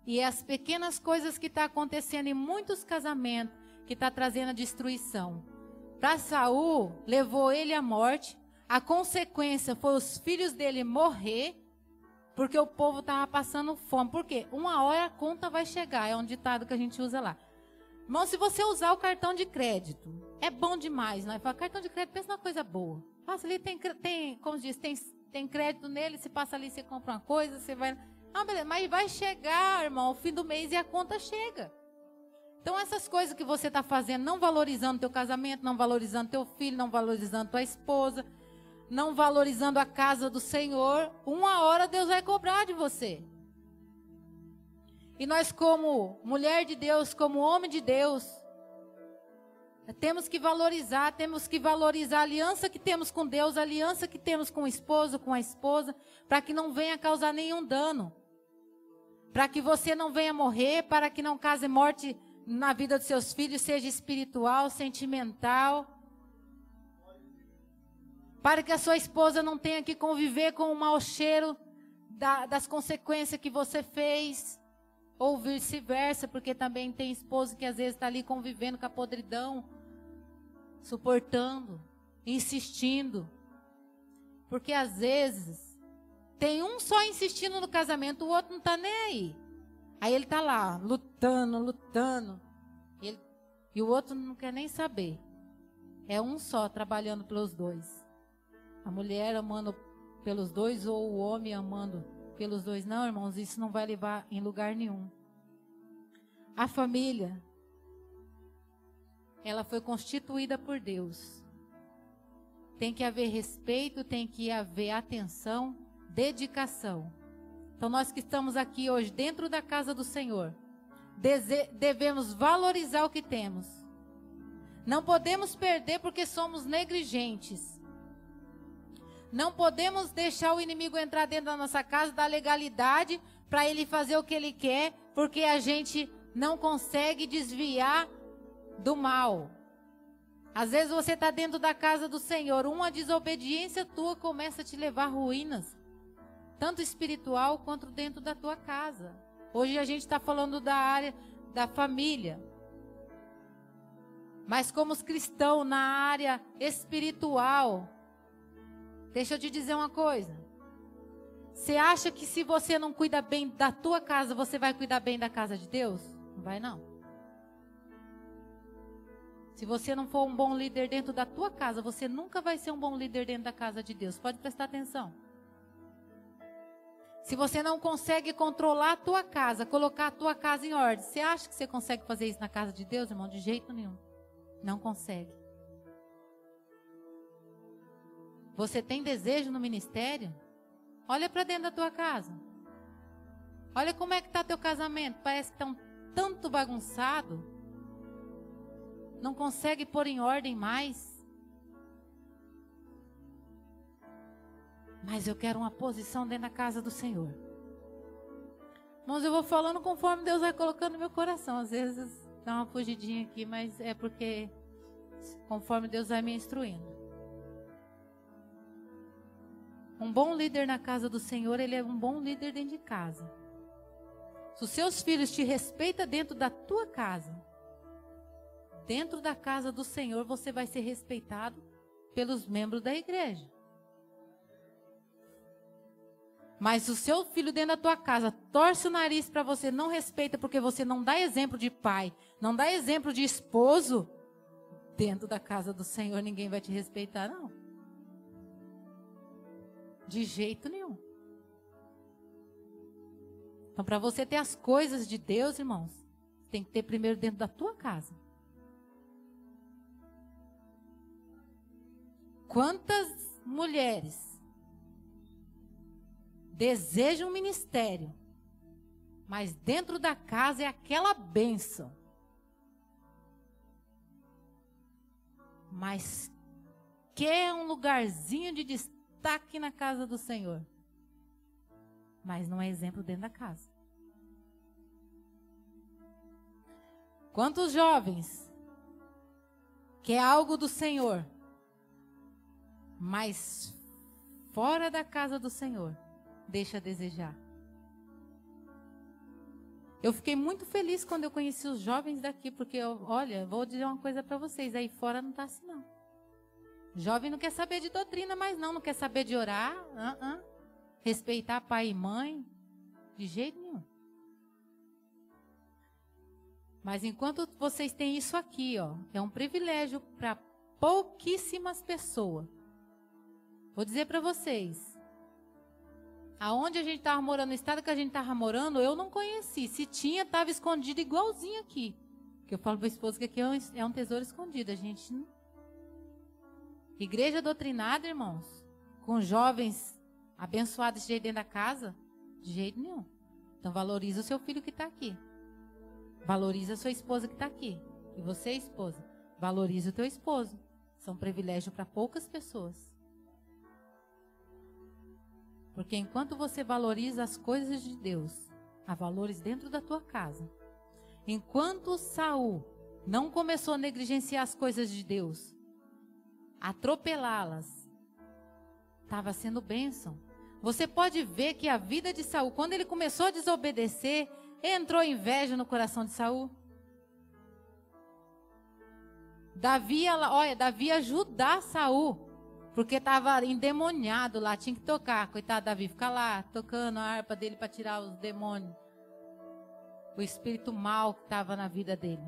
Speaker 2: E é as pequenas coisas que estão acontecendo em muitos casamentos que está trazendo a destruição. Para Saul, levou ele à morte. A consequência foi os filhos dele morrer, porque o povo estava passando fome. Por quê? Uma hora a conta vai chegar. É um ditado que a gente usa lá. Irmão, se você usar o cartão de crédito, é bom demais. Não é? Fala, cartão de crédito, pensa numa coisa boa. Passa ali, como diz, tem crédito nele, você passa ali, você compra uma coisa, você vai... Não, beleza, mas vai chegar, irmão, o fim do mês e a conta chega. Então, essas coisas que você está fazendo, não valorizando teu casamento, não valorizando teu filho, não valorizando tua esposa, não valorizando a casa do Senhor, uma hora Deus vai cobrar de você. E nós, como mulher de Deus, como homem de Deus, temos que valorizar a aliança que temos com Deus, a aliança que temos com o esposo, com a esposa, para que não venha causar nenhum dano. Para que você não venha morrer, para que não cause morte na vida dos seus filhos, seja espiritual, sentimental. Para que a sua esposa não tenha que conviver com o mau cheiro das consequências que você fez, ou vice-versa, porque também tem esposo que às vezes está ali convivendo com a podridão, suportando, insistindo. Porque às vezes tem um só insistindo no casamento, o outro não está nem aí. Aí ele está lá, lutando. E o outro não quer nem saber. É um só trabalhando pelos dois. A mulher amando pelos dois ou o homem amando pelos dois. Não, irmãos, isso não vai levar em lugar nenhum. A família, ela foi constituída por Deus. Tem que haver respeito, tem que haver atenção, dedicação. Então nós que estamos aqui hoje dentro da casa do Senhor, devemos valorizar o que temos. Não podemos perder porque somos negligentes. Não podemos deixar o inimigo entrar dentro da nossa casa, dar legalidade para ele fazer o que ele quer, porque a gente não consegue desviar do mal. Às vezes você está dentro da casa do Senhor, uma desobediência tua começa a te levar a ruínas, tanto espiritual quanto dentro da tua casa. Hoje a gente está falando da área da família. Mas como os cristãos na área espiritual, deixa eu te dizer uma coisa. Você acha que se você não cuida bem da tua casa, você vai cuidar bem da casa de Deus? Não vai não. Se você não for um bom líder dentro da tua casa, você nunca vai ser um bom líder dentro da casa de Deus. Pode prestar atenção. Se você não consegue controlar a tua casa, colocar a tua casa em ordem, você acha que você consegue fazer isso na casa de Deus, irmão? De jeito nenhum. Não consegue. Você tem desejo no ministério? Olha para dentro da tua casa. Olha como é que está teu casamento. Parece que está tanto bagunçado. Não consegue pôr em ordem mais. Mas eu quero uma posição dentro da casa do Senhor. Irmãos, eu vou falando conforme Deus vai colocando no meu coração. Às vezes dá uma fugidinha aqui, mas é porque conforme Deus vai me instruindo. Um bom líder na casa do Senhor, ele é um bom líder dentro de casa. Se os seus filhos te respeitam dentro da tua casa, dentro da casa do Senhor, você vai ser respeitado pelos membros da igreja. Mas se o seu filho dentro da tua casa torce o nariz para você, não respeita porque você não dá exemplo de pai, não dá exemplo de esposo, dentro da casa do Senhor ninguém vai te respeitar, não. De jeito nenhum. Então, para você ter as coisas de Deus, irmãos, tem que ter primeiro dentro da tua casa. Quantas mulheres desejam um ministério, mas dentro da casa é aquela bênção. Mas quer um lugarzinho de destaque na casa do Senhor. Mas não é exemplo dentro da casa. Quantos jovens quer algo do Senhor, mas fora da casa do Senhor deixa a desejar. Eu fiquei muito feliz quando eu conheci os jovens daqui, porque, olha, vou dizer uma coisa para vocês, aí fora não está assim não. Jovem não quer saber de doutrina mais não quer saber de orar, respeitar pai e mãe, de jeito nenhum. Mas enquanto vocês têm isso aqui, ó, é um privilégio para pouquíssimas pessoas. Vou dizer para vocês, aonde a gente estava morando, no estado que a gente estava morando, eu não conheci. Se tinha, estava escondido igualzinho aqui. Porque eu falo para a esposa que aqui é um tesouro escondido. A gente não... Igreja doutrinada, irmãos, com jovens abençoados de jeito dentro da casa, de jeito nenhum. Então valoriza o seu filho que está aqui. Valoriza a sua esposa que está aqui. E você, esposa, valoriza o teu esposo. São privilégio para poucas pessoas. Porque enquanto você valoriza as coisas de Deus, há valores dentro da tua casa. Enquanto Saul não começou a negligenciar as coisas de Deus, atropelá-las, estava sendo bênção. você pode ver que a vida de Saul, quando ele começou a desobedecer, entrou inveja no coração de Saul. Davi ia ajudar Saul, porque estava endemoniado lá, tinha que tocar. Coitado Davi, fica lá, tocando a harpa dele para tirar os demônios, o espírito mau que estava na vida dele.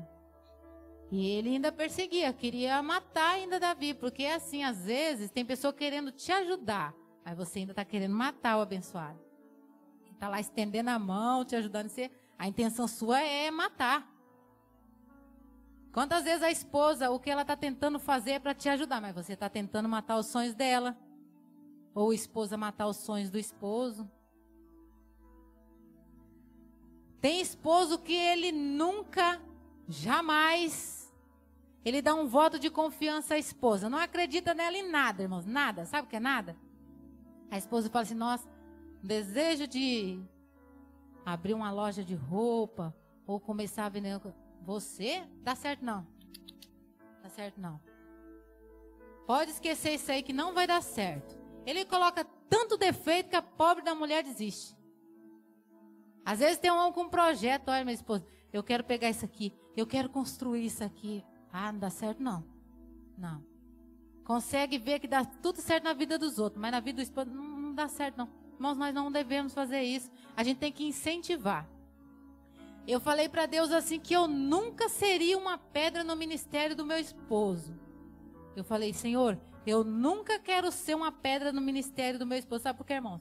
Speaker 2: E ele ainda perseguia, queria matar ainda Davi, porque assim, às vezes, tem pessoa querendo te ajudar, aí você ainda está querendo matar o abençoado. Está lá estendendo a mão, te ajudando, a intenção sua é matar. Quantas vezes a esposa, o que ela está tentando fazer é para te ajudar, mas você está tentando matar os sonhos dela, ou a esposa matar os sonhos do esposo. Tem esposo que ele nunca, jamais... Ele dá um voto de confiança à esposa. Não acredita nela em nada, irmãos. Nada. Sabe o que é nada? A esposa fala assim, nossa, desejo de abrir uma loja de roupa ou começar a vender. Você? Dá certo não. Dá certo não. Pode esquecer isso aí que não vai dar certo. Ele coloca tanto defeito que a pobre da mulher desiste. Às vezes tem um homem com um projeto. Olha, minha esposa, eu quero pegar isso aqui. Eu quero construir isso aqui. Ah, não dá certo não. Não. Consegue ver que dá tudo certo na vida dos outros, mas na vida do esposo não dá certo não. Irmãos, nós não devemos fazer isso. A gente tem que incentivar. Eu falei para Deus assim que eu nunca seria uma pedra no ministério do meu esposo. Eu falei, Senhor, eu nunca quero ser uma pedra no ministério do meu esposo. Sabe por quê, irmãos?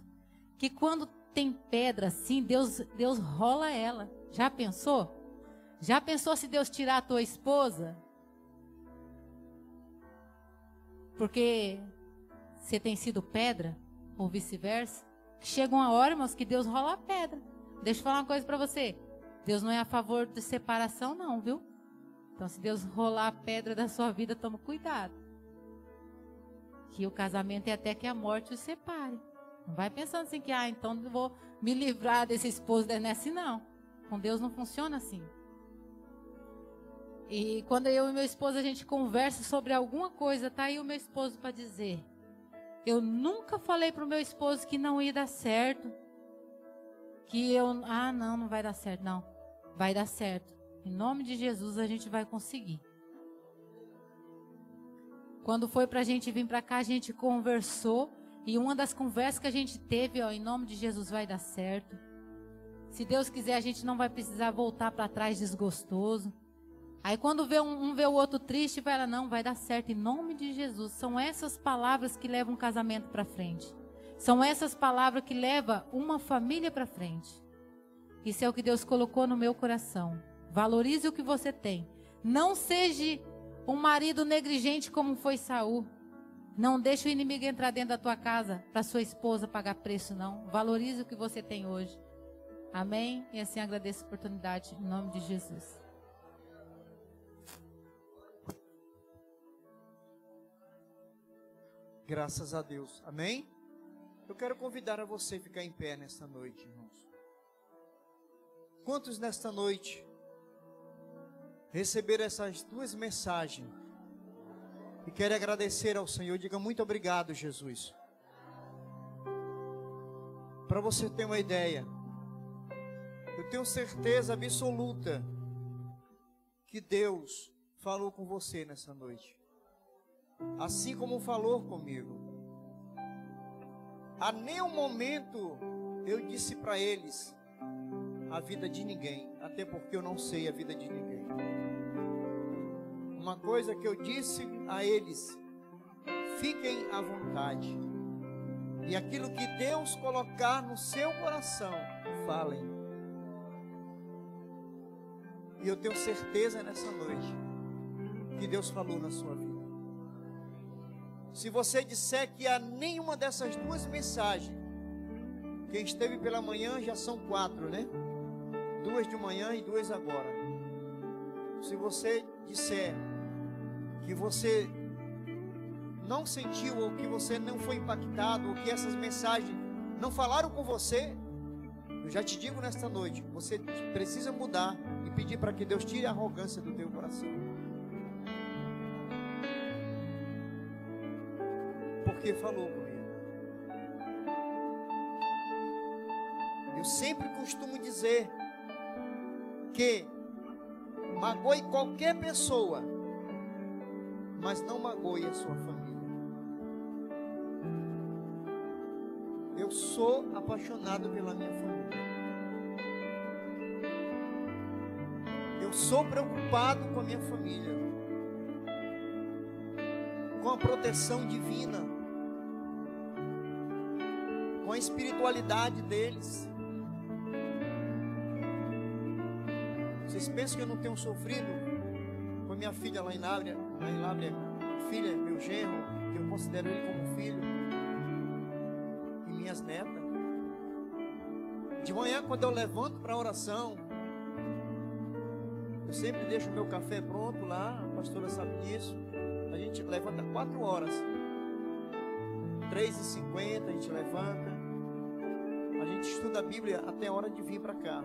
Speaker 2: Que quando tem pedra assim, Deus rola ela. Já pensou? Já pensou se Deus tirar a tua esposa? Porque você tem sido pedra, ou vice-versa. Chega uma hora, irmãos, que Deus rola a pedra. Deixa eu falar uma coisa para você. Deus não é a favor de separação, não, viu? Então, se Deus rolar a pedra da sua vida, toma cuidado. Que o casamento é até que a morte os separe. Não vai pensando assim que, então eu vou me livrar desse esposo, não é assim, não. Com Deus não funciona assim. E quando eu e meu esposo, a gente conversa sobre alguma coisa, tá aí o meu esposo para dizer. Eu nunca falei para o meu esposo que não ia dar certo. Que não vai dar certo, não. Vai dar certo. Em nome de Jesus a gente vai conseguir. Quando foi para a gente vir para cá, a gente conversou. E uma das conversas que a gente teve, em nome de Jesus vai dar certo. Se Deus quiser, a gente não vai precisar voltar para trás desgostoso. Aí quando vê um vê o outro triste, fala, não, vai dar certo em nome de Jesus. São essas palavras que levam um casamento para frente. São essas palavras que levam uma família para frente. Isso é o que Deus colocou no meu coração. Valorize o que você tem. Não seja um marido negligente como foi Saul. Não deixe o inimigo entrar dentro da tua casa para sua esposa pagar preço, não. Valorize o que você tem hoje. Amém? E assim agradeço a oportunidade em nome de Jesus.
Speaker 3: Graças a Deus. Amém? Eu quero convidar a você a ficar em pé nesta noite, irmãos. Quantos nesta noite receberam essas duas mensagens e querem agradecer ao Senhor? Diga muito obrigado, Jesus. Para você ter uma ideia, eu tenho certeza absoluta que Deus falou com você nessa noite. Assim como falou comigo. A nenhum momento eu disse para eles a vida de ninguém, até porque eu não sei a vida de ninguém. Uma coisa que eu disse a eles: fiquem à vontade, e aquilo que Deus colocar no seu coração, falem. E eu tenho certeza nessa noite que Deus falou na sua vida. Se você disser que há nenhuma dessas duas mensagens, quem esteve pela manhã já são 4, né? 2 de manhã e 2 agora. Se você disser que você não sentiu, ou que você não foi impactado, ou que essas mensagens não falaram com você, eu já te digo nesta noite, você precisa mudar e pedir para que Deus tire a arrogância do teu coração. Porque falou comigo. Eu sempre costumo dizer que magoe qualquer pessoa, mas não magoe a sua família. Eu sou apaixonado pela minha família. Eu sou preocupado com a minha família, com a proteção divina, com a espiritualidade deles. Vocês pensam que eu não tenho sofrido com a minha filha lá em Lábrea? Lá em Lábrea, filha, meu genro, que eu considero ele como filho, e minhas netas. De manhã, quando eu levanto para a oração, eu sempre deixo o meu café pronto lá, a pastora sabe disso. A gente levanta 4 horas, 3h50 a gente levanta, a gente estuda a Bíblia até a hora de vir para cá.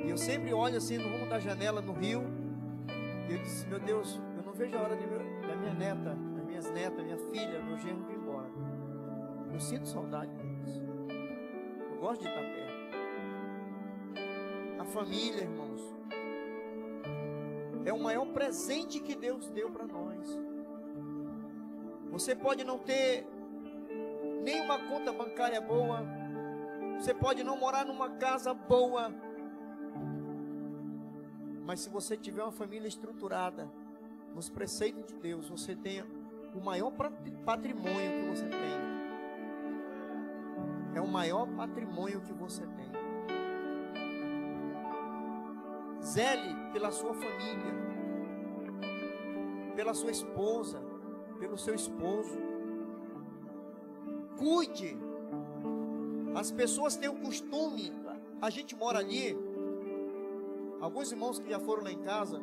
Speaker 3: E eu sempre olho assim no rumo da janela no rio, e eu disse, meu Deus, eu não vejo a hora da minha neta, das minhas netas, minha filha, meu genro vir embora. Eu sinto saudade disso. Eu gosto de estar perto. A família, irmãos, é o maior presente que Deus deu para nós. Você pode não ter nenhuma conta bancária boa, você pode não morar numa casa boa, mas se você tiver uma família estruturada nos preceitos de Deus, você tem o maior patrimônio que você tem. É o maior patrimônio que você tem. Zele pela sua família, pela sua esposa, pelo seu esposo. Cuide. As pessoas têm o costume, a gente mora ali, alguns irmãos que já foram lá em casa,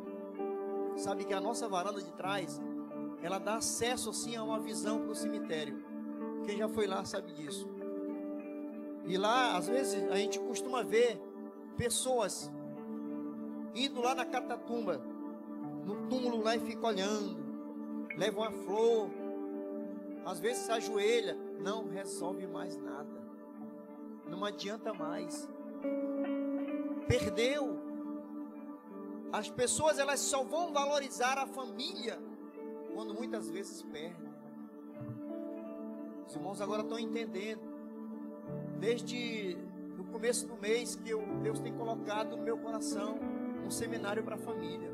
Speaker 3: sabem que a nossa varanda de trás, ela dá acesso assim a uma visão para o cemitério. Quem já foi lá sabe disso. E lá, às vezes, a gente costuma ver pessoas indo lá na catatumba, no túmulo lá, e fica olhando, leva uma flor, às vezes se ajoelha, não resolve mais nada, não adianta mais, perdeu. As pessoas, elas só vão valorizar a família quando muitas vezes perdem. Os irmãos agora estão entendendo, desde o começo do mês, que Deus tem colocado no meu coração um seminário para a família.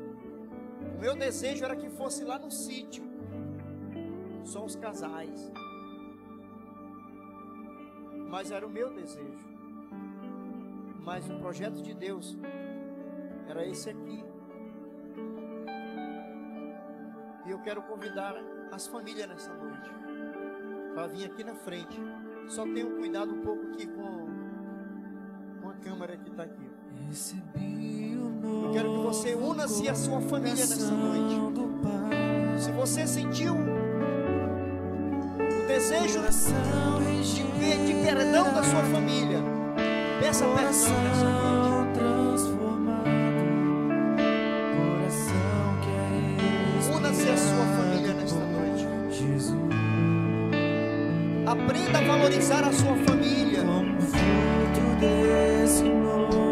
Speaker 3: O meu desejo era que fosse lá no sítio, só os casais, mas era o meu desejo. Mas o projeto de Deus era esse aqui. E eu quero convidar as famílias nessa noite para vir aqui na frente. Só tenham cuidado um pouco aqui com a câmera que está aqui. Eu quero que você una-se à sua família nessa noite. Se você sentiu o desejo de perdão da sua família, peça perdão nessa noite. Una-se à sua família nesta noite. Aprenda a valorizar a sua família.
Speaker 4: Como fruto desse novo